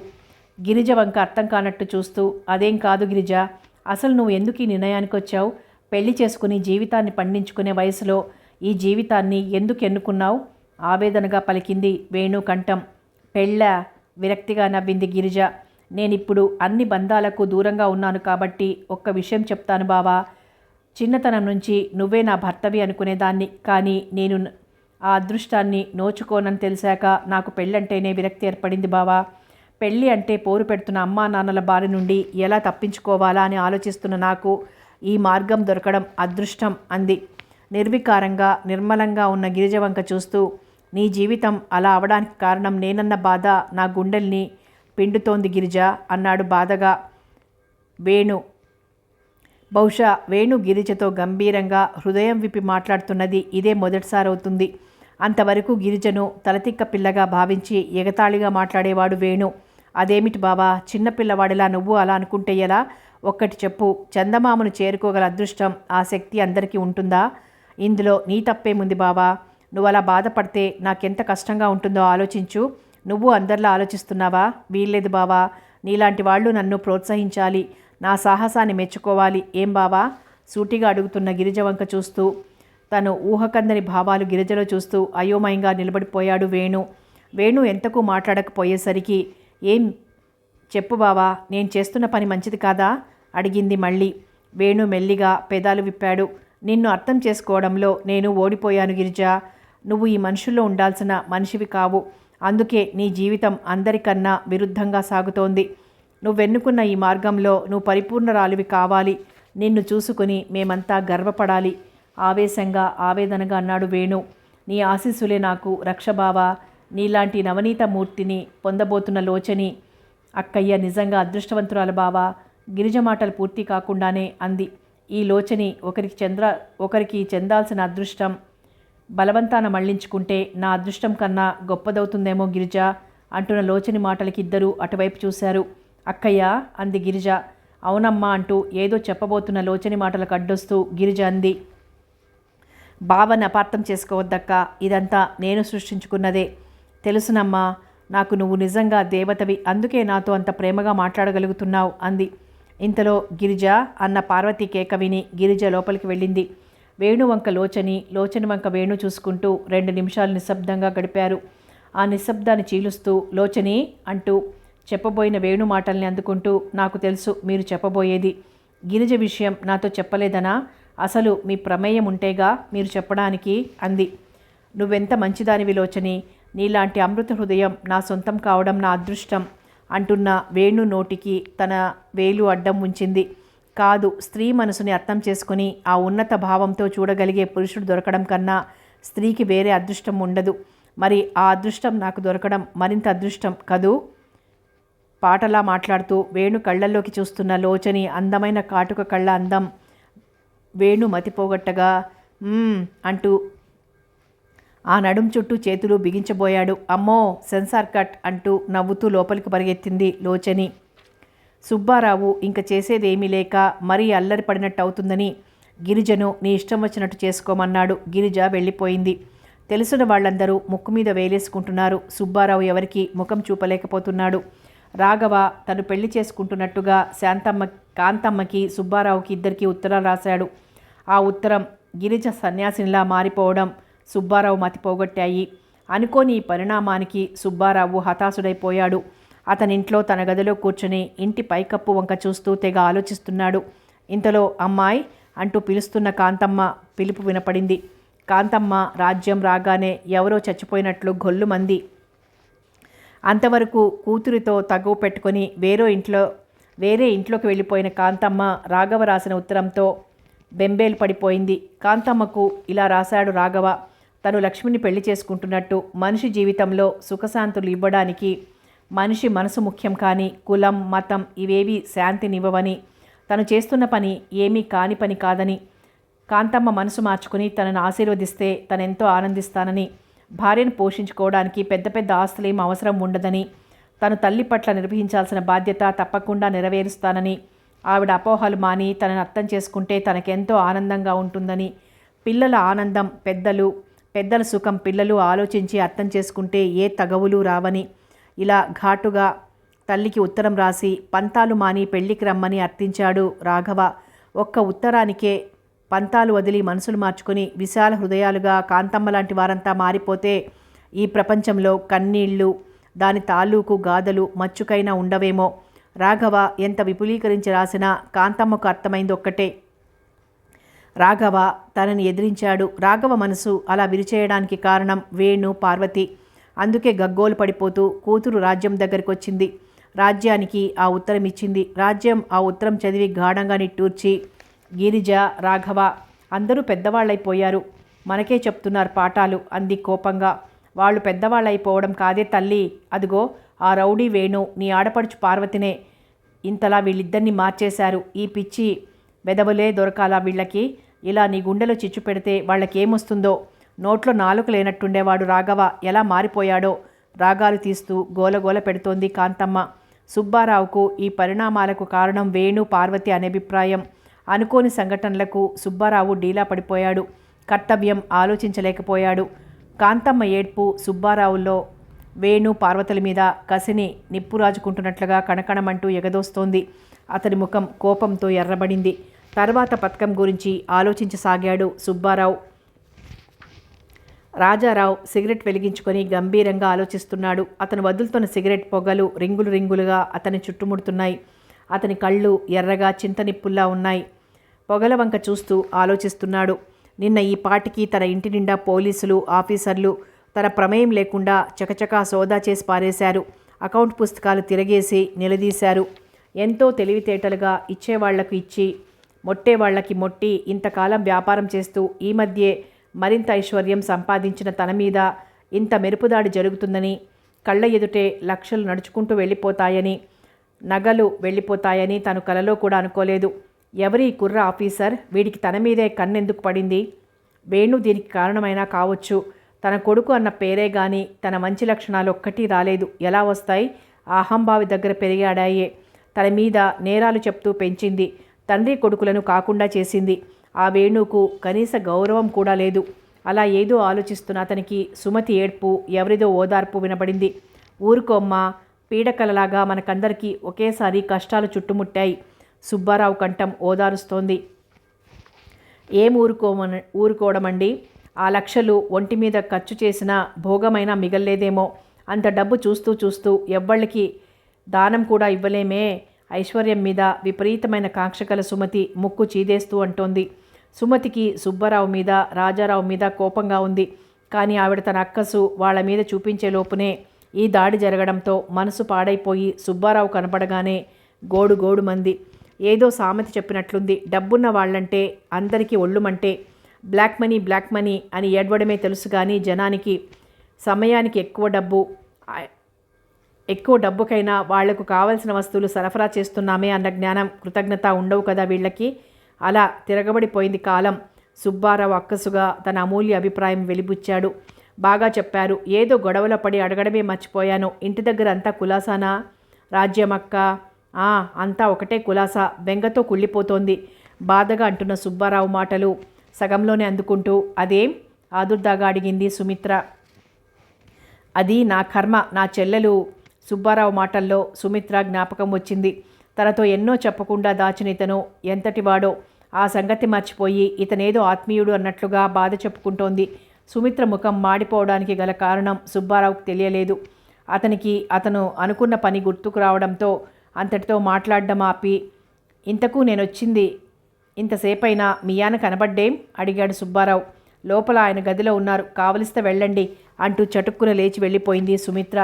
గిరిజ వంక అర్థం కానట్టు చూస్తూ, అదేం కాదు గిరిజ, అసలు నువ్వు ఎందుకు ఈ నిర్ణయానికి వచ్చావు? పెళ్లి చేసుకుని జీవితాన్ని పండించుకునే వయసులో ఈ జీవితాన్ని ఎందుకు ఎన్నుకున్నావు? ఆవేదనగా పలికింది వేణు కంఠం. పెళ్ళా? విరక్తిగా నవ్వింది గిరిజ. నేనిప్పుడు అన్ని బంధాలకు దూరంగా ఉన్నాను కాబట్టి ఒక్క విషయం చెప్తాను బావా. చిన్నతనం నుంచి నువ్వే నా భర్తవి అనుకునేదాన్ని, కానీ నేను ఆ అదృష్టాన్ని నోచుకోనని తెలిసాక నాకు పెళ్ళంటేనే విరక్తి ఏర్పడింది బావా. పెళ్ళి అంటే పోరు పెడుతున్న అమ్మా నాన్నల బారి నుండి ఎలా తప్పించుకోవాలా అని ఆలోచిస్తున్న నాకు ఈ మార్గం దొరకడం అదృష్టం అంది నిర్వికారంగా నిర్మలంగా ఉన్న గిరిజ వంక చూస్తూ. నీ జీవితం అలా అవడానికి కారణం నేనన్న బాధ నా గుండెల్ని పిండుతోంది గిరిజ అన్నాడు బాధగా వేణు. బహుశా వేణు గిరిజతో గంభీరంగా హృదయం విప్పి మాట్లాడుతున్నది ఇదే మొదటిసారి అవుతుంది. అంతవరకు గిరిజను తలతిక్క పిల్లగా భావించి ఎగతాళిగా మాట్లాడేవాడు వేణు. అదేమిటి బావా, చిన్నపిల్లవాడిలా నువ్వు అలా అనుకుంటే ఎలా? ఒక్కటి చెప్పు, చందమామను చేరుకోగల అదృష్టం, ఆ శక్తి అందరికీ ఉంటుందా? ఇందులో నీ తప్పేముంది బావా? నువ్వు అలా బాధపడితే నాకెంత కష్టంగా ఉంటుందో ఆలోచించు. నువ్వు అందరిలా ఆలోచిస్తున్నావా? వీల్లేదు బావా, నీలాంటి వాళ్ళు నన్ను ప్రోత్సహించాలి, నా సాహసాన్ని మెచ్చుకోవాలి. ఏం బావా? సూటిగా అడుగుతున్న గిరిజ వంక చూస్తూ, తను ఊహకందని భావాలు గిరిజలో చూస్తూ అయోమయంగా నిలబడిపోయాడు వేణు. వేణు ఎంతకు మాట్లాడకపోయేసరికి, ఏం చెప్పు బావా, నేను చేస్తున్న పని మంచిది కాదా అడిగింది మళ్ళీ. వేణు మెల్లిగా పెదాలు విప్పాడు. నిన్ను అర్థం చేసుకోవడంలో నేను ఓడిపోయాను గిరిజ. నువ్వు ఈ మనుషుల్లో ఉండాల్సిన మనిషివి కావు. అందుకే నీ జీవితం అందరికన్నా విరుద్ధంగా సాగుతోంది. నువ్వెన్నుకున్న ఈ మార్గంలో నువ్వు పరిపూర్ణరాలివి కావాలి. నిన్ను చూసుకుని మేమంతా గర్వపడాలి ఆవేశంగా ఆవేదనగా అన్నాడు వేణు. నీ ఆశీస్సులే నాకు రక్షబావా. నీలాంటి నవనీత మూర్తిని పొందబోతున్న లోచని అక్కయ్య నిజంగా అదృష్టవంతురాలు బావా. గిరిజ మాటలు పూర్తి కాకుండానే అంది. ఈ లోచని ఒకరికి చెందాల్సిన అదృష్టం బలవంతాన మళ్లించుకుంటే నా అదృష్టం కన్నా గొప్పదవుతుందేమో గిరిజ అంటున్న లోచని మాటలకి ఇద్దరూ అటువైపు చూశారు. అక్కయ్య అంది గిరిజ. అవునమ్మా అంటూ ఏదో చెప్పబోతున్న లోచని మాటలకు అడ్డొస్తూ గిరిజ అంది. బావని అపార్థం చేసుకోవద్దక్క, ఇదంతా నేను సృష్టించుకున్నదే. తెలుసునమ్మా, నాకు నువ్వు నిజంగా దేవతవి, అందుకే నాతో అంత ప్రేమగా మాట్లాడగలుగుతున్నావు అంది. ఇంతలో గిరిజ అన్న పార్వతి కేక విని గిరిజ లోపలికి వెళ్ళింది. వేణు వంక లోచని వంక వేణు చూసుకుంటూ 2 నిమిషాలు నిశ్శబ్దంగా గడిపారు. ఆ నిశ్శబ్దాన్ని చీలుస్తూ లోచని అంటూ చెప్పబోయిన వేణు మాటల్ని అందుకుంటూ, నాకు తెలుసు మీరు చెప్పబోయేది. గిరిజ విషయం నాతో చెప్పలేదనా? అసలు మీ ప్రమేయం ఉంటేగా మీరు చెప్పడానికి అంది. నువ్వెంత మంచిదానివి లోచని, నీలాంటి అమృత హృదయం నా సొంతం కావడం నా అదృష్టం అంటున్న వేణు నోటికి తన వేలు అడ్డం ఉంచింది. కాదు, స్త్రీ మనసుని అర్థం చేసుకుని ఆ ఉన్నత భావంతో చూడగలిగే పురుషుడు దొరకడం కన్నా స్త్రీకి వేరే అదృష్టం ఉండదు. మరి ఆ అదృష్టం నాకు దొరకడం మరింత అదృష్టం కదూ. పాటలా మాట్లాడుతూ వేణు కళ్ళల్లోకి చూస్తున్న లోచని అందమైన కాటుక కళ్ళ అందం వేణు మతిపోగొట్టగా అంటూ ఆ నడుం చుట్టూ చేతులు బిగించబోయాడు. అమ్మో, సెన్సార్ కట్ అంటూ నవ్వుతూ లోపలికి పరిగెత్తింది లోచని. సుబ్బారావు ఇంక చేసేదేమీ లేక మరీ అల్లరి పడినట్టు అవుతుందని గిరిజను నీ ఇష్టం వచ్చినట్టు చేసుకోమన్నాడు. గిరిజ వెళ్ళిపోయింది. తెలిసిన వాళ్ళందరూ ముక్కు మీద వేలేసుకుంటున్నారు. సుబ్బారావు ఎవరికి ముఖం చూపలేకపోతున్నాడు. రాఘవ తను పెళ్లి చేసుకుంటున్నట్టుగా కాంతమ్మకి సుబ్బారావుకి ఇద్దరికీ ఉత్తరాలు రాశాడు. ఆ ఉత్తరం గిరిజ సన్యాసినిలా మారిపోవడం సుబ్బారావు మతిపోగొట్టాయి. అనుకోని ఈ పరిణామానికి సుబ్బారావు హతాశుడైపోయాడు. అతనింట్లో తన గదిలో కూర్చుని ఇంటి పైకప్పు వంక చూస్తూ తెగ ఆలోచిస్తున్నాడు. ఇంతలో అమ్మాయి, అంటూ పిలుస్తున్న కాంతమ్మ పిలుపు వినపడింది. కాంతమ్మ రాజ్యం రాగానే ఎవరో చచ్చిపోయినట్లు గొల్లుమంది. అంతవరకు కూతురితో తగువ పెట్టుకొని వేరే ఇంట్లోకి వెళ్ళిపోయిన కాంతమ్మ రాఘవ రాసిన ఉత్తరంతో బెంబేలు పడిపోయింది. కాంతమ్మకు ఇలా రాశాడు రాఘవ. తను లక్ష్మిని పెళ్లి చేసుకుంటున్నట్టు, మనిషి జీవితంలో సుఖశాంతులు ఇవ్వడానికి మనిషి మనసు ముఖ్యం కానీ కులం మతం ఇవేవి శాంతినివ్వవని, తను చేస్తున్న పని ఏమీ కాని పని కాదని, కాంతమ్మ మనసు మార్చుకుని తనను ఆశీర్వదిస్తే తనెంతో ఆనందిస్తానని, భార్యను పోషించుకోవడానికి పెద్ద పెద్ద ఆస్తులేం అవసరం ఉండదని, తను తల్లి పట్ల నిర్వహించాల్సిన బాధ్యత తప్పకుండా నెరవేరుస్తానని, ఆవిడ అపోహలు మాని తనను అర్థం చేసుకుంటే తనకెంతో ఆనందంగా ఉంటుందని, పిల్లల ఆనందం పెద్దల సుఖం పిల్లలు ఆలోచించి అర్థం చేసుకుంటే ఏ తగవులు రావని, ఇలా ఘాటుగా తల్లికి ఉత్తరం రాసి పంతాలు మాని పెళ్లికి రమ్మని అర్థించాడు రాఘవ. ఒక్క ఉత్తరానికే పంతాలు వదిలి మనసులు మార్చుకొని విశాల హృదయాలుగా కాంతమ్మ లాంటి వారంతా మారిపోతే ఈ ప్రపంచంలో కన్నీళ్లు దాని తాలూకు గాథలు మచ్చుకైనా ఉండవేమో. రాఘవ ఎంత విపులీకరించి రాసినా కాంతమ్మకు అర్థమైంది ఒక్కటే. రాఘవ తనని ఎదిరించాడు. రాఘవ మనసు అలా విరిచేయడానికి కారణం వేణు, పార్వతి. అందుకే గగ్గోలు పడిపోతూ కూతురు రాజ్యం దగ్గరికి వచ్చింది. రాజ్యానికి ఆ ఉత్తరం ఇచ్చింది. రాజ్యం ఆ ఉత్తరం చదివి గాఢంగా నిట్టూర్చి, గిరిజ, రాఘవ అందరూ పెద్దవాళ్ళైపోయారు, మనకే చెప్తున్నారు పాఠాలు అంది కోపంగా. వాళ్ళు పెద్దవాళ్ళైపోవడం కాదే తల్లి, అదిగో ఆ రౌడీ వేణు నీ ఆడపడుచు పార్వతినే ఇంతలా వీళ్ళిద్దరినీ మార్చేశారు. ఈ పిచ్చి వెదవలే దొరకాలా వీళ్ళకి? ఇలా నీ గుండెలో చిచ్చు పెడితే వాళ్ళకేమొస్తుందో. నోట్లో నాలుక లేనట్టుండేవాడు రాఘవ ఎలా మారిపోయాడో రాగాలు తీస్తూ గోలగోల పెడుతోంది కాంతమ్మ. సుబ్బారావుకు ఈ పరిణామాలకు కారణం వేణు, పార్వతి అనే అభిప్రాయం. అనుకోని సంఘటనలకు సుబ్బారావు డీలా పడిపోయాడు. కర్తవ్యం ఆలోచించలేకపోయాడు. కాంతమ్మ ఏడ్పు సుబ్బారావులో వేణు, పార్వతుల మీద కసిని నిప్పురాజుకుంటున్నట్లుగా కణకణమంటూ ఎగదోస్తోంది. అతని ముఖం కోపంతో ఎర్రబడింది. తర్వాత పథకం గురించి ఆలోచించసాగాడు సుబ్బారావు. రాజారావు సిగరెట్ వెలిగించుకొని గంభీరంగా ఆలోచిస్తున్నాడు. అతను వదులుతున్న సిగరెట్ పొగలు రింగులు రింగులుగా అతని చుట్టుముడుతున్నాయి. అతని కళ్ళు ఎర్రగా చింతనిప్పుల్లా ఉన్నాయి. పొగల వంక చూస్తూ ఆలోచిస్తున్నాడు. నిన్న ఈ పాటికి తన ఇంటి నిండా పోలీసులు, ఆఫీసర్లు తన ప్రమేయం లేకుండా చకచకా సోదా చేసి పారేశారు. అకౌంట్ పుస్తకాలు తిరగేసి నిలదీశారు. ఎంతో తెలివితేటలుగా ఇచ్చేవాళ్లకు ఇచ్చి మొట్టేవాళ్లకి మొట్టి ఇంతకాలం వ్యాపారం చేస్తూ ఈ మధ్యే మరింత ఐశ్వర్యం సంపాదించిన తన మీద ఇంత మెరుపుదాడి జరుగుతుందని, కళ్ళ ఎదుటే లక్షలు నడుచుకుంటూ వెళ్ళిపోతాయని, నగలు వెళ్ళిపోతాయని తను కలలో కూడా అనుకోలేదు. ఎవరి కుర్ర ఆఫీసర్? వీడికి తన మీదే కన్నెందుకు పడింది? వేణు దీనికి కారణమైనా కావచ్చు. తన కొడుకు అన్న పేరే గాని తన మంచి లక్షణాలు ఒక్కటి రాలేదు. ఎలా వస్తాయి? అహంభావి దగ్గర పెరిగాడాయే. తన మీద నేరాలు చెప్తూ పెంచింది. తండ్రి కొడుకులను కాకుండా చేసింది. ఆ వేణుకు కనీస గౌరవం కూడా లేదు. అలా ఏదో ఆలోచిస్తున్న అతనికి సుమతి ఏడ్పు, ఎవరిదో ఓదార్పు వినబడింది. ఊరుకోమ్మా, పీడకలలాగా మనకందరికీ ఒకేసారి కష్టాలు చుట్టుముట్టాయి. సుబ్బారావు కంఠం ఓదారుస్తోంది. ఏం ఊరుకోవడమండి? ఆ లక్షలు ఒంటి మీద ఖర్చు చేసినా భోగమైనా మిగల్లేదేమో. అంత డబ్బు చూస్తూ చూస్తూ ఎవ్వళ్ళకి దానం కూడా ఇవ్వలేమే. ఐశ్వర్యం మీద విపరీతమైన కాంక్షగల సుమతి ముక్కు చీదేస్తూ అంటోంది. సుమతికి సుబ్బారావు మీద, రాజారావు మీద కోపంగా ఉంది. కానీ ఆవిడ తన అక్కసు వాళ్ళ మీద చూపించే లోపునే ఈ దాడి జరగడంతో మనసు పాడైపోయి సుబ్బారావు కనపడగానే గోడు మంది. ఏదో సామెత చెప్పినట్లుంది. డబ్బున్న వాళ్ళంటే అందరికీ ఒళ్ళుమంటే. బ్లాక్ మనీ అని ఏడవడమే తెలుసు కానీ జనానికి సమయానికి ఎక్కువ డబ్బుకైనా వాళ్లకు కావలసిన వస్తువులు సరఫరా చేస్తున్నామే అన్న జ్ఞానం, కృతజ్ఞత ఉండవు కదా వీళ్ళకి. అలా తిరగబడిపోయింది కాలం. సుబ్బారావు అక్కసుగా తన అమూల్య అభిప్రాయం వెలిబుచ్చాడు. బాగా చెప్పారు. ఏదో గొడవలో పడి అడగడమే మర్చిపోయాను. ఇంటి దగ్గర అంతా కులాసానా? రాజ్యమక్క? అంతా ఒకటే కులాసా. బెంగతో కుళ్ళిపోతోంది బాధగా అంటున్న సుబ్బారావు మాటలు సగంలోనే అందుకుంటూ, అదేం? ఆదుర్దాగా అడిగింది సుమిత్ర. అది నా కర్మ, నా చెల్లెలు. సుబ్బారావు మాటల్లో సుమిత్ర జ్ఞాపకం వచ్చింది. తనతో ఎన్నో చెప్పకుండా దాచిన ఇతను ఎంతటివాడో ఆ సంగతి మర్చిపోయి ఇతనేదో ఆత్మీయుడు అన్నట్లుగా బాధ చెప్పుకుంటోంది. సుమిత్ర ముఖం మాడిపోవడానికి గల కారణం సుబ్బారావుకు తెలియలేదు. అతను అనుకున్న పని గుర్తుకు రావడంతో అంతటితో మాట్లాడడం ఆపి, ఇంతకు నేనొచ్చింది ఇంతసేపైనా మీ ఆయన కనబడ్డేం అడిగాడు సుబ్బారావు. లోపల ఆయన గదిలో ఉన్నారు, కావలిస్తే వెళ్ళండి అంటూ చటుక్కున లేచి వెళ్ళిపోయింది సుమిత్ర.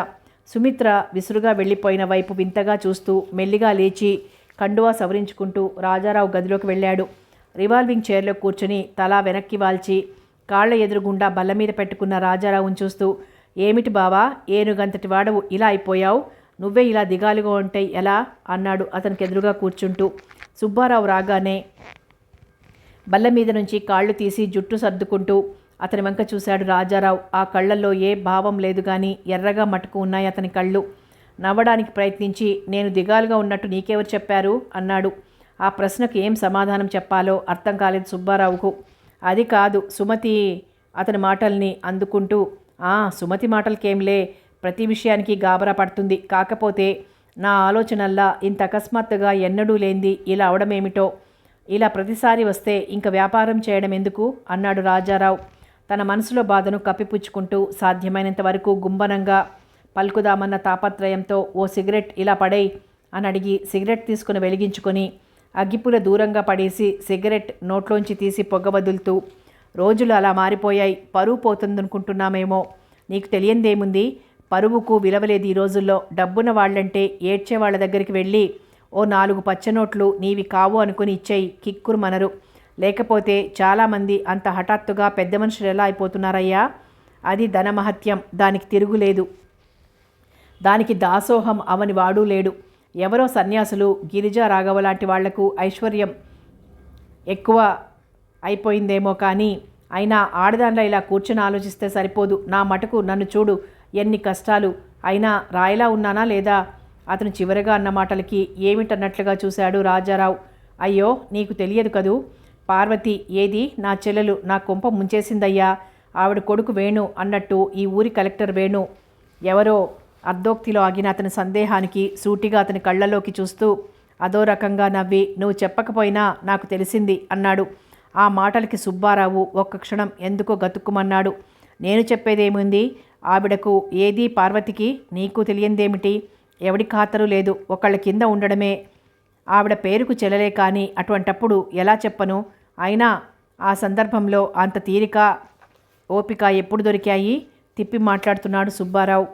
సుమిత్ర విసురుగా వెళ్ళిపోయిన వైపు వింతగా చూస్తూ మెల్లిగా లేచి కండువా సవరించుకుంటూ రాజారావు గదిలోకి వెళ్ళాడు. రివాల్వింగ్ చైర్లో కూర్చుని తల వెనక్కి వాల్చి కాళ్ల ఎదురుగుండా బల్ల మీద పెట్టుకున్న రాజారావుని చూస్తూ, ఏమిటి బావా, ఏనుగంతటి వాడవు ఇలా అయిపోయావు, నువ్వే ఇలా దిగాలుగా ఉంటే ఎలా అన్నాడు అతనికి ఎదురుగా కూర్చుంటూ. సుబ్బారావు రాగానే బల్ల మీద నుంచి కాళ్ళు తీసి జుట్టు సర్దుకుంటూ అతని వంక చూశాడు రాజారావు. ఆ కళ్ళల్లో ఏ భావం లేదు కానీ ఎర్రగా మటుకు ఉన్నాయి అతని కళ్ళు. నవ్వడానికి ప్రయత్నించి, నేను దిగాలుగా ఉన్నట్టు నీకెవరు చెప్పారు అన్నాడు. ఆ ప్రశ్నకు ఏం సమాధానం చెప్పాలో అర్థం కాలేదు సుబ్బారావుకు. అది కాదు సుమతి అతని మాటల్ని అందుకుంటూ, సుమతి మాటలకేంలే, ప్రతి విషయానికి గాబరా పడుతుంది. కాకపోతే నా ఆలోచనల్లా ఇంత అకస్మాత్తుగా ఎన్నడూ లేంది ఇలా అవడమేమిటో. ఇలా ప్రతిసారి వస్తే ఇంక వ్యాపారం చేయడం ఎందుకు అన్నాడు రాజారావు తన మనసులో బాధను కప్పిపుచ్చుకుంటూ. సాధ్యమైనంత వరకు గుంబనంగా పలుకుదామన్న తాపత్రయంతో, ఓ సిగరెట్ ఇలా పడేయ్ అని అడిగి సిగరెట్ తీసుకుని వెలిగించుకొని అగ్గిపుల దూరంగా పడేసి సిగరెట్ నోట్లోంచి తీసి పొగ వదులుతూ, రోజులు అలా మారిపోయాయి, పరువు పోతుందనుకుంటున్నామేమో. నీకు తెలియందేముంది, పరువుకు విలువలేదు ఈ రోజుల్లో. డబ్బున్న వాళ్ళంటే ఏడ్చే వాళ్ళ దగ్గరికి వెళ్ళి ఓ 4 పచ్చనోట్లు నీవి కావు అనుకుని ఇచ్చేయి, కిక్కురు మనరు. లేకపోతే చాలామంది అంత హఠాత్తుగా పెద్ద మనుషులు ఎలా అయిపోతున్నారయ్యా. అది ధనమహత్యం, దానికి తిరుగులేదు. దానికి దాసోహం అవని వాడూ లేడు. ఎవరో సన్యాసులు గిరిజా రాఘవ లాంటి వాళ్లకు ఐశ్వర్యం ఎక్కువ అయిపోయిందేమో కానీ, అయినా ఆడదాంట్లో ఇలా కూర్చొని ఆలోచిస్తే సరిపోదు. నా మటుకు నన్ను చూడు, ఎన్ని కష్టాలు. అయినా రాయిలా ఉన్నానా లేదా? అతను చివరగా అన్న మాటలకి ఏమిటన్నట్లుగా చూశాడు రాజారావు. అయ్యో, నీకు తెలియదు కదూ, పార్వతి ఏది, నా చెల్లెలు నా కొంప ముంచేసిందయ్యా. ఆవిడ కొడుకు వేణు అన్నట్టు ఈ ఊరి కలెక్టర్ వేణు. ఎవరో అర్ధోక్తిలో ఆగిన అతని సందేహానికి సూటిగా అతని కళ్ళలోకి చూస్తూ అదో రకంగా నవ్వి, నువ్వు చెప్పకపోయినా నాకు తెలిసింది అన్నాడు. ఆ మాటలకి సుబ్బారావు ఒక్క క్షణం ఎందుకో గతుక్కుమన్నాడు. నేను చెప్పేదేముంది, ఆవిడకు ఏది పార్వతికి నీకు తెలియందేమిటి? ఎవడి ఖాతరు లేదు, ఒకళ్ళ కింద ఉండడమే. ఆవిడ పేరుకు చెల్లలే కానీ అటువంటప్పుడు ఎలా చెప్పను? అయినా ఆ సందర్భంలో అంత తీరిక ఓపిక ఎప్పుడు దొరికాయి? తిప్పి మాట్లాడుతున్నాడు సుబ్బారావు.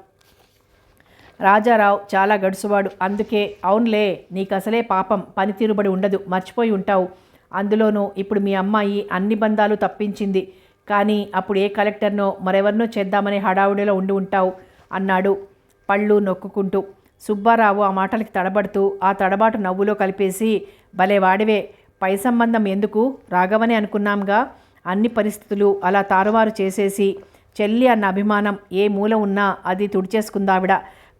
రాజారావు చాలా గడుసువాడు, అందుకే అవునులే, నీకు అసలే పాపం పనితీరుబడి ఉండదు, మర్చిపోయి ఉంటావు. అందులోనూ ఇప్పుడు మీ అమ్మాయి అన్ని బంధాలు తప్పించింది, కానీ అప్పుడు ఏ కలెక్టర్నో మరెవరినో చేద్దామనే హడావుడిలో ఉండి ఉంటావు అన్నాడు పళ్ళు నొక్కుకుంటూ. సుబ్బారావు ఆ మాటలకి తడబడుతూ ఆ తడబాటు నవ్వులో కలిపేసి, భలే వాడివే, పై సంబంధం ఎందుకు, రాఘవనే అనుకున్నాంగా. అన్ని పరిస్థితులు అలా తారుమారు చేసేసి చెల్లి అన్న అభిమానం ఏ మూల ఉన్నా అది తుడిచేసుకుందావిడ.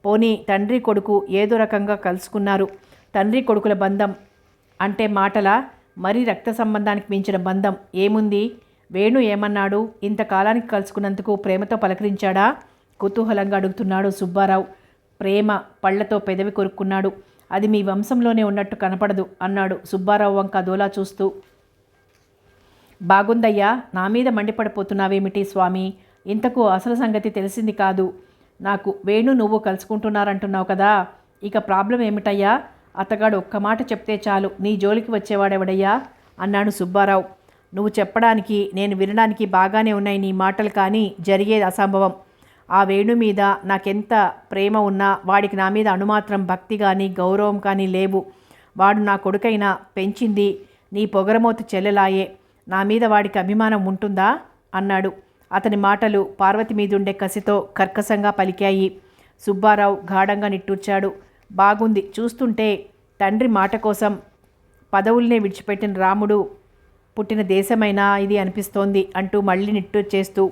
పోనీ తండ్రి కొడుకు ఏదో రకంగా కలుసుకున్నారు. తండ్రి కొడుకుల బంధం అంటే మాటలా? మరీ రక్త సంబంధానికి మించిన బంధం ఏముంది? వేణు ఏమన్నాడు? ఇంతకాలానికి కలుసుకున్నందుకు ప్రేమతో పలకరించాడా? కుతూహలంగా అడుగుతున్నాడు సుబ్బారావు. ప్రేమ పళ్లతో పెదవి కొరుక్కున్నాడు. అది మీ వంశంలోనే ఉన్నట్టు కనపడదు అన్నాడు సుబ్బారావు వంక అదోలా చూస్తూ. బాగుందయ్యా, నా మీద మండిపడిపోతున్నావేమిటి స్వామి? ఇంతకు అసలు సంగతి తెలిసింది కాదు నాకు. వేణు నువ్వు కలుసుకుంటున్నారంటున్నావు కదా, ఇక ప్రాబ్లం ఏమిటయ్యా? అతగాడు ఒక్క మాట చెప్తే చాలు నీ జోలికి వచ్చేవాడెవడయ్యా అన్నాడు సుబ్బారావు. నువ్వు చెప్పడానికి నేను వినడానికి బాగానే ఉన్నాయి నీ మాటలు, కానీ జరిగేది అసంభవం. ఆ వేణు మీద నాకెంత ప్రేమ ఉన్నా వాడికి నా మీద అణుమాత్రం భక్తి కానీ గౌరవం కానీ లేవు. వాడు నా కొడుకైనా పెంచింది నీ పొగరమోతు చెల్లెలాయే. నా మీద వాడికి అభిమానం ఉంటుందా అన్నాడు. అతని మాటలు పార్వతి మీదుండే కసితో కర్కశంగా పలికాయి. సుబ్బారావు గాఢంగా నిట్టూర్చాడు. బాగుంది, చూస్తుంటే తండ్రి మాట కోసం పదవుల్నే విడిచిపెట్టిన రాముడు పుట్టిన దేశమైనా ఇది అనిపిస్తోంది అంటూ మళ్ళీ నిట్టూర్చేస్తూ,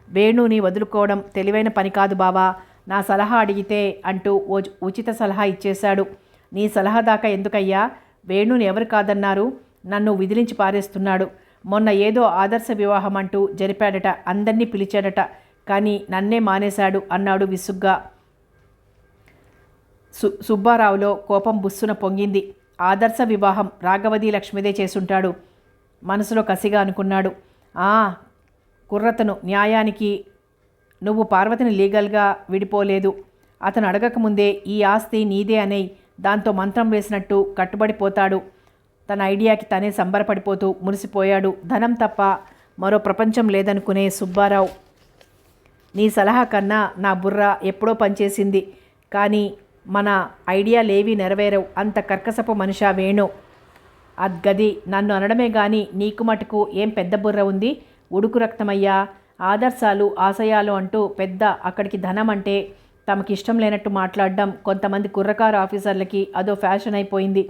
వేణుని వదులుకోవడం తెలివైన పని కాదు బావా, నా సలహా అడిగితే అంటూ ఉచిత సలహా ఇచ్చేశాడు. నీ సలహా దాకా ఎందుకయ్యా? వేణుని ఎవరు కాదన్నారు? నన్ను విదిలించి పారేస్తున్నాడు. మొన్న ఏదో ఆదర్శ వివాహం అంటూ జరిపాడట, అందరినీ పిలిచాడట, కానీ నన్నే మానేశాడు అన్నాడు విసుగ్గా. సుబ్బారావులో కోపం బుస్సున పొంగింది. ఆదర్శ వివాహం రాఘవది లక్ష్మిదే చేసుంటాడు మనసులో కసిగా అనుకున్నాడు. కుర్రతను న్యాయానికి నువ్వు పార్వతిని లీగల్గా విడిపోలేదు. అతను అడగకముందే ఈ ఆస్తి నీదే అనే దాంతో మంత్రం వేసినట్టు కట్టుబడిపోతాడు. తన ఐడియాకి తనే సంబరపడిపోతూ మురిసిపోయాడు. ధనం తప్ప మరో ప్రపంచం లేదనుకునే సుబ్బారావు, నీ సలహా కన్నా నా బుర్ర ఎప్పుడో పనిచేసింది, కానీ మన ఐడియాలేవీ నెరవేరవు. అంత కర్కసపు మనిషా వేణు. అద్గది నన్ను అనడమే గాని నీకు మటుకు ఏం పెద్ద బుర్ర ఉంది? ఉడుకు రక్తమయ్యా. ఆదర్శాలు ఆశయాలు అంటూ పెద్ద అక్కడికి ధనం అంటే తమకిష్టం లేనట్టు మాట్లాడడం కొంతమంది కుర్రకారు ఆఫీసర్లకి అదో ఫ్యాషన్ అయిపోయింది.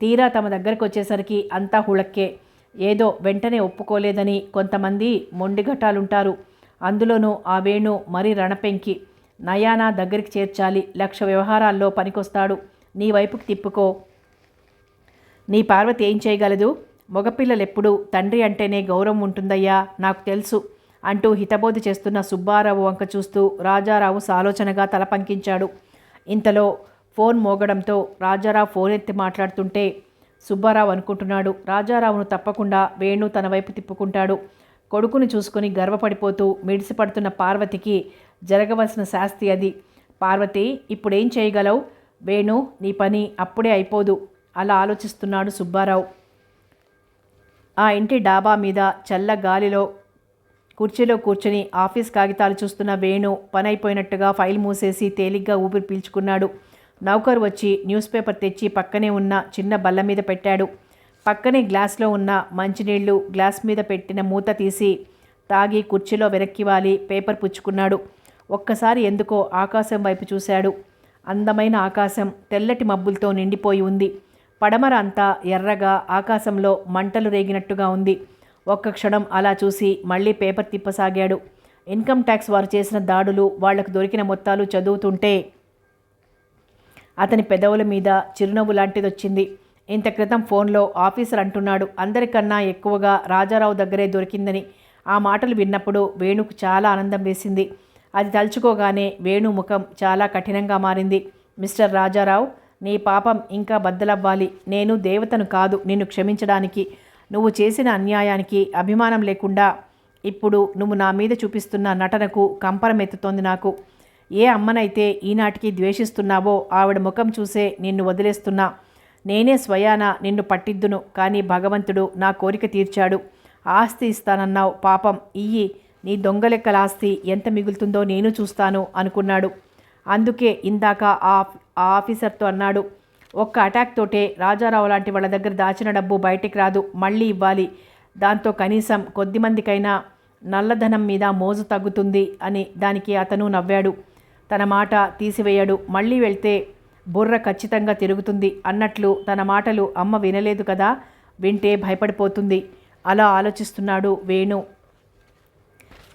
తీరా తమ దగ్గరకు వచ్చేసరికి అంతా హుళక్కే. ఏదో వెంటనే ఒప్పుకోలేదని కొంతమంది మొండిఘటాలుంటారు. అందులోనూ ఆ వేణు మరీ రణపెంకి. నయానా దగ్గరికి చేర్చాలి, 1,00,000 వ్యవహారాల్లో పనికొస్తాడు. నీ వైపుకి తిప్పుకో. నీ పార్వతి ఏం చేయగలదు? మగపిల్లలెప్పుడు తండ్రి అంటేనే గౌరవం ఉంటుందయ్యా, నాకు తెలుసు అంటూ హితబోధ చేస్తున్న సుబ్బారావు వంక చూస్తూ రాజారావు సాలోచనగా తల పంకించాడు. ఇంతలో ఫోన్ మోగడంతో రాజారావు ఫోన్ ఎత్తి మాట్లాడుతుంటే సుబ్బారావు అనుకుంటున్నాడు, రాజారావును తప్పకుండా వేణు తన వైపు తిప్పుకుంటాడు. కొడుకుని చూసుకుని గర్వపడిపోతూ మిడిసిపడుతున్న పార్వతికి జరగవలసిన శాస్తి అది. పార్వతి, ఇప్పుడేం చేయగలవు? వేణు, నీ పని అప్పుడే అయిపోదు. అలా ఆలోచిస్తున్నాడు సుబ్బారావు. ఆ ఇంటి డాబా మీద చల్ల గాలిలో కుర్చీలో కూర్చుని ఆఫీస్ కాగితాలు చూస్తున్న వేణు పని అయిపోయినట్టుగా ఫైల్ మూసేసి తేలిగ్గా ఊపిరి పీల్చుకున్నాడు. నౌకరు వచ్చి న్యూస్ పేపర్ తెచ్చి పక్కనే ఉన్న చిన్న బల్ల మీద పెట్టాడు. పక్కనే గ్లాస్లో ఉన్న మంచినీళ్లు గ్లాస్ మీద పెట్టిన మూత తీసి తాగి కుర్చీలో వెనక్కి వాలి పేపర్ పుచ్చుకున్నాడు. ఒక్కసారి ఎందుకో ఆకాశం వైపు చూశాడు. అందమైన ఆకాశం తెల్లటి మబ్బులతో నిండిపోయి ఉంది. పడమర అంతా ఎర్రగా ఆకాశంలో మంటలు రేగినట్టుగా ఉంది. ఒక్క క్షణం అలా చూసి మళ్ళీ పేపర్ తిప్పసాగాడు. ఇన్కమ్ ట్యాక్స్ వారు చేసిన దాడులు, వాళ్లకు దొరికిన మొత్తాలు చదువుతుంటే అతని పెదవుల మీద చిరునవ్వు లాంటిదొచ్చింది. ఇంత క్రితం ఫోన్లో ఆఫీసర్ అంటున్నాడు అందరికన్నా ఎక్కువగా రాజారావు దగ్గరే దొరికిందని. ఆ మాటలు విన్నప్పుడు వేణుకు చాలా ఆనందం వేసింది. అది తలుచుకోగానే వేణు ముఖం చాలా కఠినంగా మారింది. మిస్టర్ రాజారావు, నీ పాపం ఇంకా బద్దలవ్వాలి. నేను దేవతను కాదు నిన్ను క్షమించడానికి. నువ్వు చేసిన అన్యాయానికి అభిమానం లేకుండా ఇప్పుడు నువ్వు నా మీద చూపిస్తున్న నటనకు కంపరమెత్తుతోంది నాకు. ఏ అమ్మనైతే ఈనాటికి ద్వేషిస్తున్నావో ఆవిడ ముఖం చూసే నిన్ను వదిలేస్తున్నా. నేనే స్వయాన నిన్ను పట్టిద్దును, కానీ భగవంతుడు నా కోరిక తీర్చాడు. ఆస్తి ఇస్తానన్నావు, పాపం ఇయ్యి. నీ దొంగలెక్కల ఆస్తి ఎంత మిగులుతుందో నేను చూస్తాను అనుకున్నాడు. అందుకే ఇందాక ఆ ఆఫీసర్తో అన్నాడు, ఒక్క అటాక్ తోటే రాజారావు లాంటి వాళ్ళ దగ్గర దాచిన డబ్బు బయటికి రాదు, మళ్ళీ ఇవ్వాలి. దాంతో కనీసం కొద్దిమందికైనా నల్లధనం మీద మోజు తగ్గుతుంది అని. దానికి అతను నవ్వాడు. తన మాట తీసివేయడు. మళ్ళీ వెళ్తే బుర్ర ఖచ్చితంగా తిరుగుతుంది అన్నట్లు తన మాటలు అమ్మ వినలేదు కదా, వింటే భయపడిపోతుంది. అలా ఆలోచిస్తున్నాడు వేణు.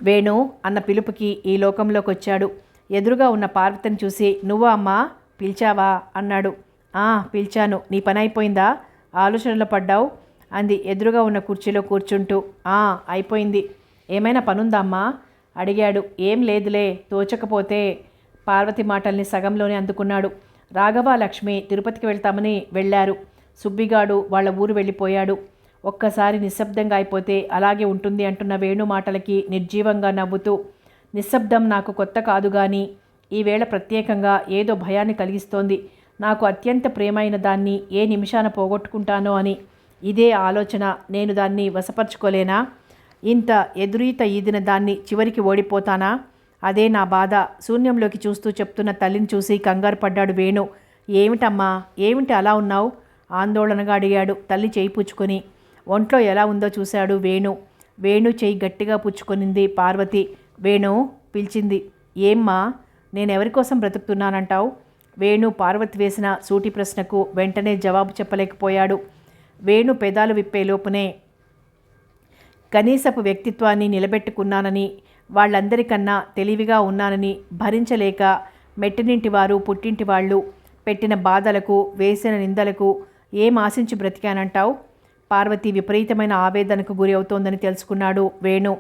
వేణు అన్న పిలుపుకి ఈ లోకంలోకి వచ్చాడు. ఎదురుగా ఉన్న పార్వతిని చూసి, నువ్వా అమ్మా, పిలిచావా అన్నాడు. పిలిచాను. నీ పని అయిపోయిందా? ఆలోచనలో పడ్డావు అంది ఎదురుగా ఉన్న కుర్చీలో కూర్చుంటూ. అయిపోయింది. ఏమైనా పనుందా అమ్మా అడిగాడు. ఏం లేదులే, తోచకపోతే. పార్వతి మాటల్ని సగంలోనే అందుకున్నాడు. రాఘవ లక్ష్మి తిరుపతికి వెళ్తామని వెళ్ళారు. సుబ్బిగాడు వాళ్ళ ఊరు వెళ్ళిపోయాడు. ఒక్కసారి నిశ్శబ్దంగా అయిపోతే అలాగే ఉంటుంది అంటున్న వేణు మాటలకి నిర్జీవంగా నవ్వుతూ, నిశ్శబ్దం నాకు కొత్త కాదు కానీ ఈవేళ ప్రత్యేకంగా ఏదో భయాన్ని కలిగిస్తోంది. నాకు అత్యంత ప్రియమైన దాన్ని ఏ నిమిషాన పోగొట్టుకుంటానో అని. ఇదే ఆలోచన. నేను దాన్ని వశపరుచుకోలేనా? ఇంత ఎదురీత ఈదిన దాన్ని చివరికి ఓడిపోతానా? అదే నా బాధ. శూన్యంలోకి చూస్తూ చెప్తున్న తల్లిని చూసి కంగారు పడ్డాడు వేణు. ఏమిటమ్మా, ఏమిటి అలా ఉన్నావు? ఆందోళనగా అడిగాడు తల్లి చేయి పుచ్చుకొని. ఒంట్లో ఎలా ఉందో చూశాడు వేణు. వేణు చేయి గట్టిగా పుచ్చుకొనింది పార్వతి. వేణు పిలిచింది. ఏమ్మా, నేనెవరికోసం బ్రతుకుతున్నానంటావు? వేణు పార్వతి వేసిన సూటి ప్రశ్నకు వెంటనే జవాబు చెప్పలేకపోయాడు. వేణు పెదాలు విప్పేలోపునే కనీసపు వ్యక్తిత్వాన్ని నిలబెట్టుకున్నానని, వాళ్ళందరికన్నా తెలివిగా ఉన్నానని భరించలేక మెట్టినింటి వారు పుట్టింటి వాళ్ళు పెట్టిన బాధలకు వేసిన నిందలకు ఏం ఆశించి బ్రతికానంటావు? పార్వతి విపరీతమైన ఆవేదనకు గురి అవుతోందని తెలుసుకున్నాడు వేణు.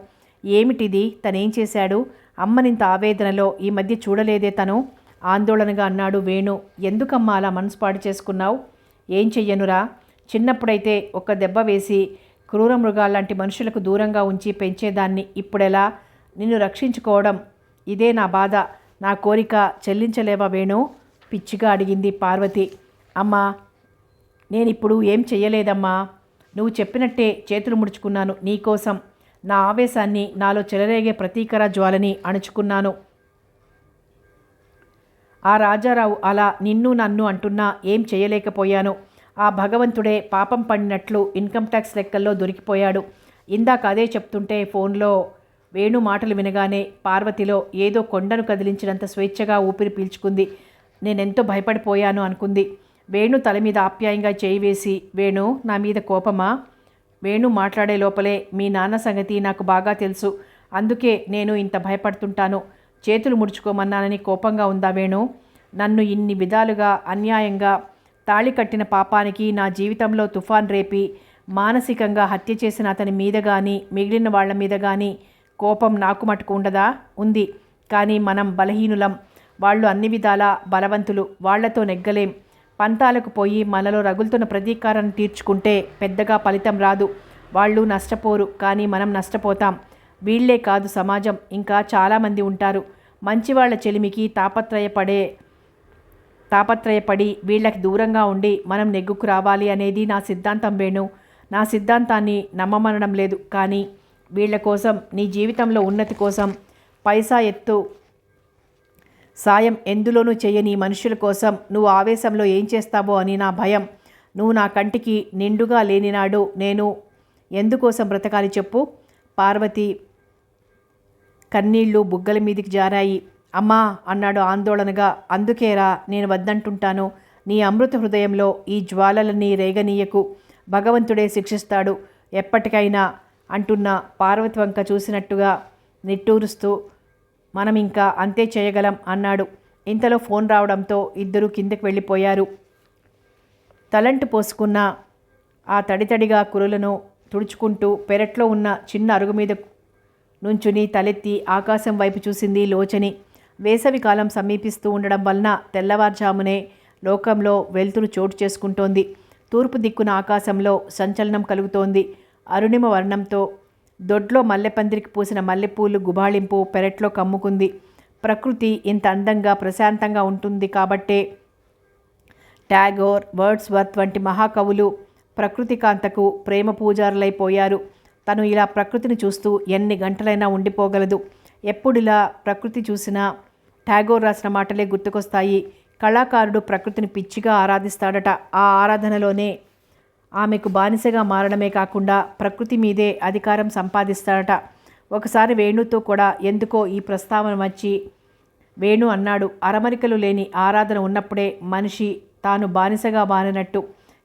ఏమిటిది? తనేం చేశాడు? అమ్మనింత ఆవేదనలో ఈ మధ్య చూడలేదే తను ఆందోళనగా అన్నాడు వేణు. ఎందుకమ్మా అలా మనసు పాడు చేసుకున్నావు? ఏం చెయ్యనురా, చిన్నప్పుడైతే ఒక్క దెబ్బ వేసి క్రూర మృగాల్లాంటి మనుషులకు దూరంగా ఉంచి పెంచేదాన్ని. ఇప్పుడెలా? నిన్ను రక్షించుకోవడం ఇదే నా బాధ. నా కోరిక చెల్లించలేవా వేణు? పిచ్చిగా అడిగింది పార్వతి. అమ్మా, నేనిప్పుడు ఏం చెయ్యలేదమ్మా. నువ్వు చెప్పినట్టే చేతులు ముడుచుకున్నాను. నీకోసం నా ఆవేశాన్ని, నాలో చెలరేగే ప్రతీకార జ్వాలని అణుచుకున్నాను. ఆ రాజారావు అలా నిన్ను నన్ను అంటున్నా ఏం చేయలేకపోయాను. ఆ భగవంతుడే పాపం పడినట్లు ఇన్కమ్ ట్యాక్స్ లెక్కల్లో దొరికిపోయాడు. ఇందాక అదే చెప్తుంటే ఫోన్లో వేణు మాటలు వినగానే పార్వతిలో ఏదో కొండను కదిలించినంత స్వేచ్ఛగా ఊపిరి పీల్చుకుంది. నేనెంతో భయపడిపోయాను అనుకుంది. వేణు తల మీద ఆప్యాయంగా చేయి వేసి, వేణు, నా మీద కోపమా? వేణు మాట్లాడే లోపలే, మీ నాన్న సంగతి నాకు బాగా తెలుసు, అందుకే నేను ఇంత భయపడుతుంటాను. చేతులు ముడుచుకోమన్నానని కోపంగా ఉందా వేణు? నన్ను ఇన్ని విధాలుగా అన్యాయంగా తాళి కట్టిన పాపానికి నా జీవితంలో తుఫాన్ రేపి మానసికంగా హత్య చేసిన అతని మీద కానీ మిగిలిన వాళ్ళ మీద కానీ కోపం నాకు మటుకు ఉండదా? ఉంది. కానీ మనం బలహీనులం, వాళ్ళు అన్ని విధాలా బలవంతులు, వాళ్లతో నెగ్గలేం. పంతాలకు పోయి మనలో రగులుతున్న ప్రతీకారాన్ని తీర్చుకుంటే పెద్దగా ఫలితం రాదు. వాళ్ళు నష్టపోరు, కానీ మనం నష్టపోతాం. వీళ్లే కాదు, సమాజం ఇంకా చాలామంది ఉంటారు. మంచివాళ్ల చెలిమికి తాపత్రయపడి వీళ్ళకి దూరంగా ఉండి మనం నెగ్గుకు రావాలి అనేది నా సిద్ధాంతం వేణు. నా సిద్ధాంతాన్ని నమ్మమనడం లేదు, కానీ వీళ్ల కోసం, నీ జీవితంలో ఉన్నతి కోసం పైసా ఎత్తు సాయం ఎందులోనూ చేయని మనుషుల కోసం నువ్వు ఆవేశంలో ఏం చేస్తావో అని నా భయం. నువ్వు నా కంటికి నిండుగా లేనినాడు నేను ఎందుకోసం బ్రతకాలి చెప్పు? పార్వతి కన్నీళ్లు బుగ్గల మీదికి జారాయి. అమ్మా అన్నాడు ఆందోళనగా. అందుకేరా నేను వద్దంటుంటాను. నీ అమృత హృదయంలో ఈ జ్వాలలన్నీ రేగనీయకు. భగవంతుడే శిక్షిస్తాడు ఎప్పటికైనా అంటున్న పార్వతి వంక చూసినట్టుగా నిట్టూరుస్తూ, మనం ఇంకా అంతే చేయగలం అన్నాడు. ఇంతలో ఫోన్ రావడంతో ఇద్దరూ కిందకి వెళ్ళిపోయారు. తలంటు పోసుకున్న ఆ తడితడిగా కురులను తుడుచుకుంటూ పెరట్లో ఉన్న చిన్న అరుగు మీద నుంచుని తలెత్తి ఆకాశం వైపు చూసింది లోచని. వేసవికాలం సమీపిస్తూ ఉండడం వలన తెల్లవారుజామునే లోకంలో వెలుతురు చోటు చేసుకుంటోంది. తూర్పు దిక్కున ఆకాశంలో సంచలనం కలుగుతోంది. అరుణిమ వర్ణంతో దొడ్లో మల్లెపందిరికి పూసిన మల్లెపూలు గుబాళింపు పెరట్లో కమ్ముకుంది. ప్రకృతి ఇంత అందంగా ప్రశాంతంగా ఉంటుంది కాబట్టే టాగోర్, వర్డ్స్వర్త్ వంటి మహాకవులు ప్రకృతి కాంతకు ప్రేమ పూజారులైపోయారు. తను ఇలా ప్రకృతిని చూస్తూ ఎన్ని గంటలైనా ఉండిపోగలదు. ఎప్పుడిలా ప్రకృతి చూసినా టాగోర్ రాసిన మాటలే గుర్తుకొస్తాయి. కళాకారుడు ప్రకృతిని పిచ్చిగా ఆరాధిస్తాడట. ఆ ఆరాధనలోనే ఆమెకు బానిసగా మారడమే కాకుండా ప్రకృతి మీదే అధికారం సంపాదిస్తాడట. ఒకసారి వేణుతో కూడా ఎందుకో ఈ ప్రస్తావన వచ్చి వేణు అన్నాడు, అరమరికలు లేని ఆరాధన ఉన్నప్పుడే మనిషి తాను బానిసగా మారినట్టు,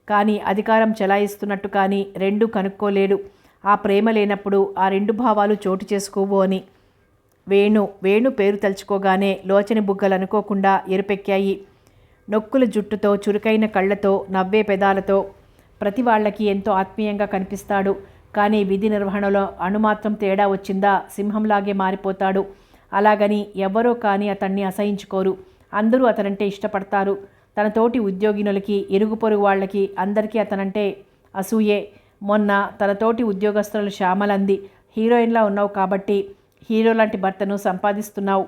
కానీ అధికారం చెలాయిస్తున్నట్టు కానీ రెండూ కనుక్కోలేడు. ఆ ప్రేమ లేనప్పుడు ఆ రెండు భావాలు చోటు చేసుకోవు అని. వేణు పేరు తలుచుకోగానే లోచని బుగ్గలు అనుకోకుండా ఎరుపెక్కాయి. నొక్కుల జుట్టుతో, చురుకైన కళ్ళతో, నవ్వే పెదాలతో ప్రతి వాళ్ళకి ఎంతో ఆత్మీయంగా కనిపిస్తాడు. కానీ విధి నిర్వహణలో అణుమాత్రం తేడా వచ్చిందా సింహంలాగే మారిపోతాడు. అలాగని ఎవరో కానీ అతన్ని అసహించుకోరు. అందరూ అతనంటే ఇష్టపడతారు. తన తోటి ఉద్యోగినులకి, ఇరుగు పొరుగు వాళ్ళకి అందరికీ అతనంటే అసూయే. మొన్న తన తోటి ఉద్యోగస్తులు శ్యామలంది, హీరోయిన్లా ఉన్నావు కాబట్టి హీరో లాంటి భర్తను సంపాదిస్తున్నావు.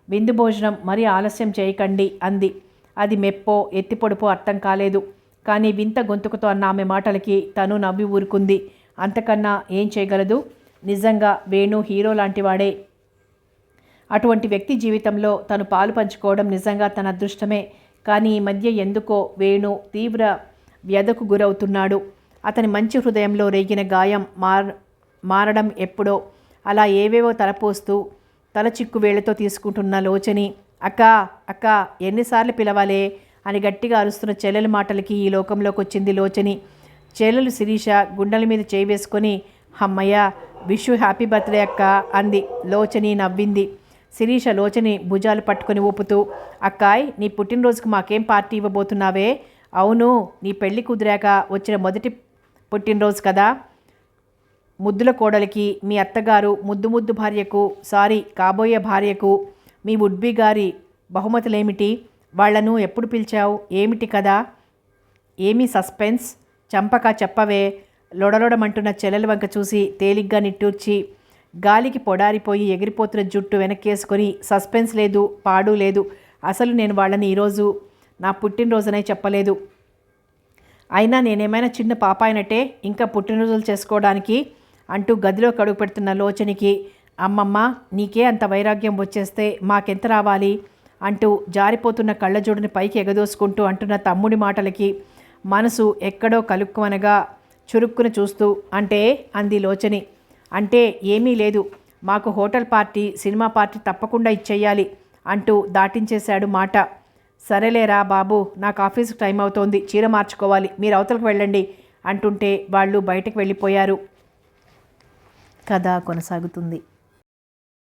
విందు భోజనం మరీ ఆలస్యం చేయకండి అంది. అది మెప్పో ఎత్తిపొడుపో అర్థం కాలేదు. కానీ వింత గొంతుకుతో అన్న ఆమె మాటలకి తను నవ్వి ఊరుకుంది. అంతకన్నా ఏం చేయగలదు? నిజంగా వేణు హీరో లాంటివాడే. అటువంటి వ్యక్తి జీవితంలో తను పాలు పంచుకోవడం నిజంగా తన అదృష్టమే. కానీ ఈ మధ్య ఎందుకో వేణు తీవ్ర వ్యధకు గురవుతున్నాడు. అతని మంచి హృదయంలో రేగిన గాయం మారడం ఎప్పుడో. అలా ఏవేవో తలపోస్తూ తల చిక్కు వేళ్లతో తీసుకుంటున్న లోచని, అక్కా అక్కా ఎన్నిసార్లు పిలవాలే అని గట్టిగా అరుస్తున్న చెల్లెల మాటలకి ఈ లోకంలోకి వచ్చింది లోచని. చెల్లెలు శిరీష గుండెల మీద చేయి వేసుకొని, అమ్మయ్య, విష్ యూ హ్యాపీ బర్త్డే అక్క అంది. లోచని నవ్వింది. శిరీష లోచని భుజాలు పట్టుకొని ఊపుతూ, అక్కాయ్, నీ పుట్టినరోజుకు మాకేం పార్టీ ఇవ్వబోతున్నావే? అవును, నీ పెళ్లి కుదిరాక వచ్చిన మొదటి పుట్టినరోజు కదా. ముద్దుల కోడలికి, మీ అత్తగారు ముద్దు భార్యకు, కాబోయే భార్యకు మీ వుడ్బీ గారి బహుమతులేమిటి? వాళ్లను ఎప్పుడు పిలిచావు? ఏమిటి కదా? ఏమీ సస్పెన్స్? చంపక చెప్పవే. లొడలొడమంటున్న చెల్లెల వంక చూసి తేలిగ్గా నిట్టూర్చి గాలికి పొడారిపోయి ఎగిరిపోతున్న జుట్టు వెనక్కేసుకొని, సస్పెన్స్ లేదు, పాడు లేదు. అసలు నేను వాళ్ళని ఈరోజు నా పుట్టినరోజునే చెప్పలేదు. అయినా నేనేమైనా చిన్న పాపాయినట్టే ఇంకా పుట్టినరోజులు చేసుకోవడానికి అంటూ గదిలో కడుగు పెడుతున్న లోచనికి, అమ్మమ్మ నీకే అంత వైరాగ్యం వచ్చేస్తే మాకెంత రావాలి అంటూ జారిపోతున్న కళ్ళజోడుని పైకి ఎగదోసుకుంటూ అంటున్న తమ్ముడి మాటలకి మనసు ఎక్కడో కలుక్కుమనగా చురుక్కున చూస్తూ, అంటే అంది లోచని. అంటే ఏమీ లేదు, మాకు హోటల్ పార్టీ, సినిమా పార్టీ తప్పకుండా ఇచ్చేయాలి అంటూ దాటించేశాడు మాట. సరేలేరా బాబు, నాకు ఆఫీస్కి టైం అవుతోంది, చీర మార్చుకోవాలి, మీరు అవతలకు వెళ్ళండి అంటుంటే వాళ్ళు బయటకు వెళ్ళిపోయారు. కథ కొనసాగుతుంది.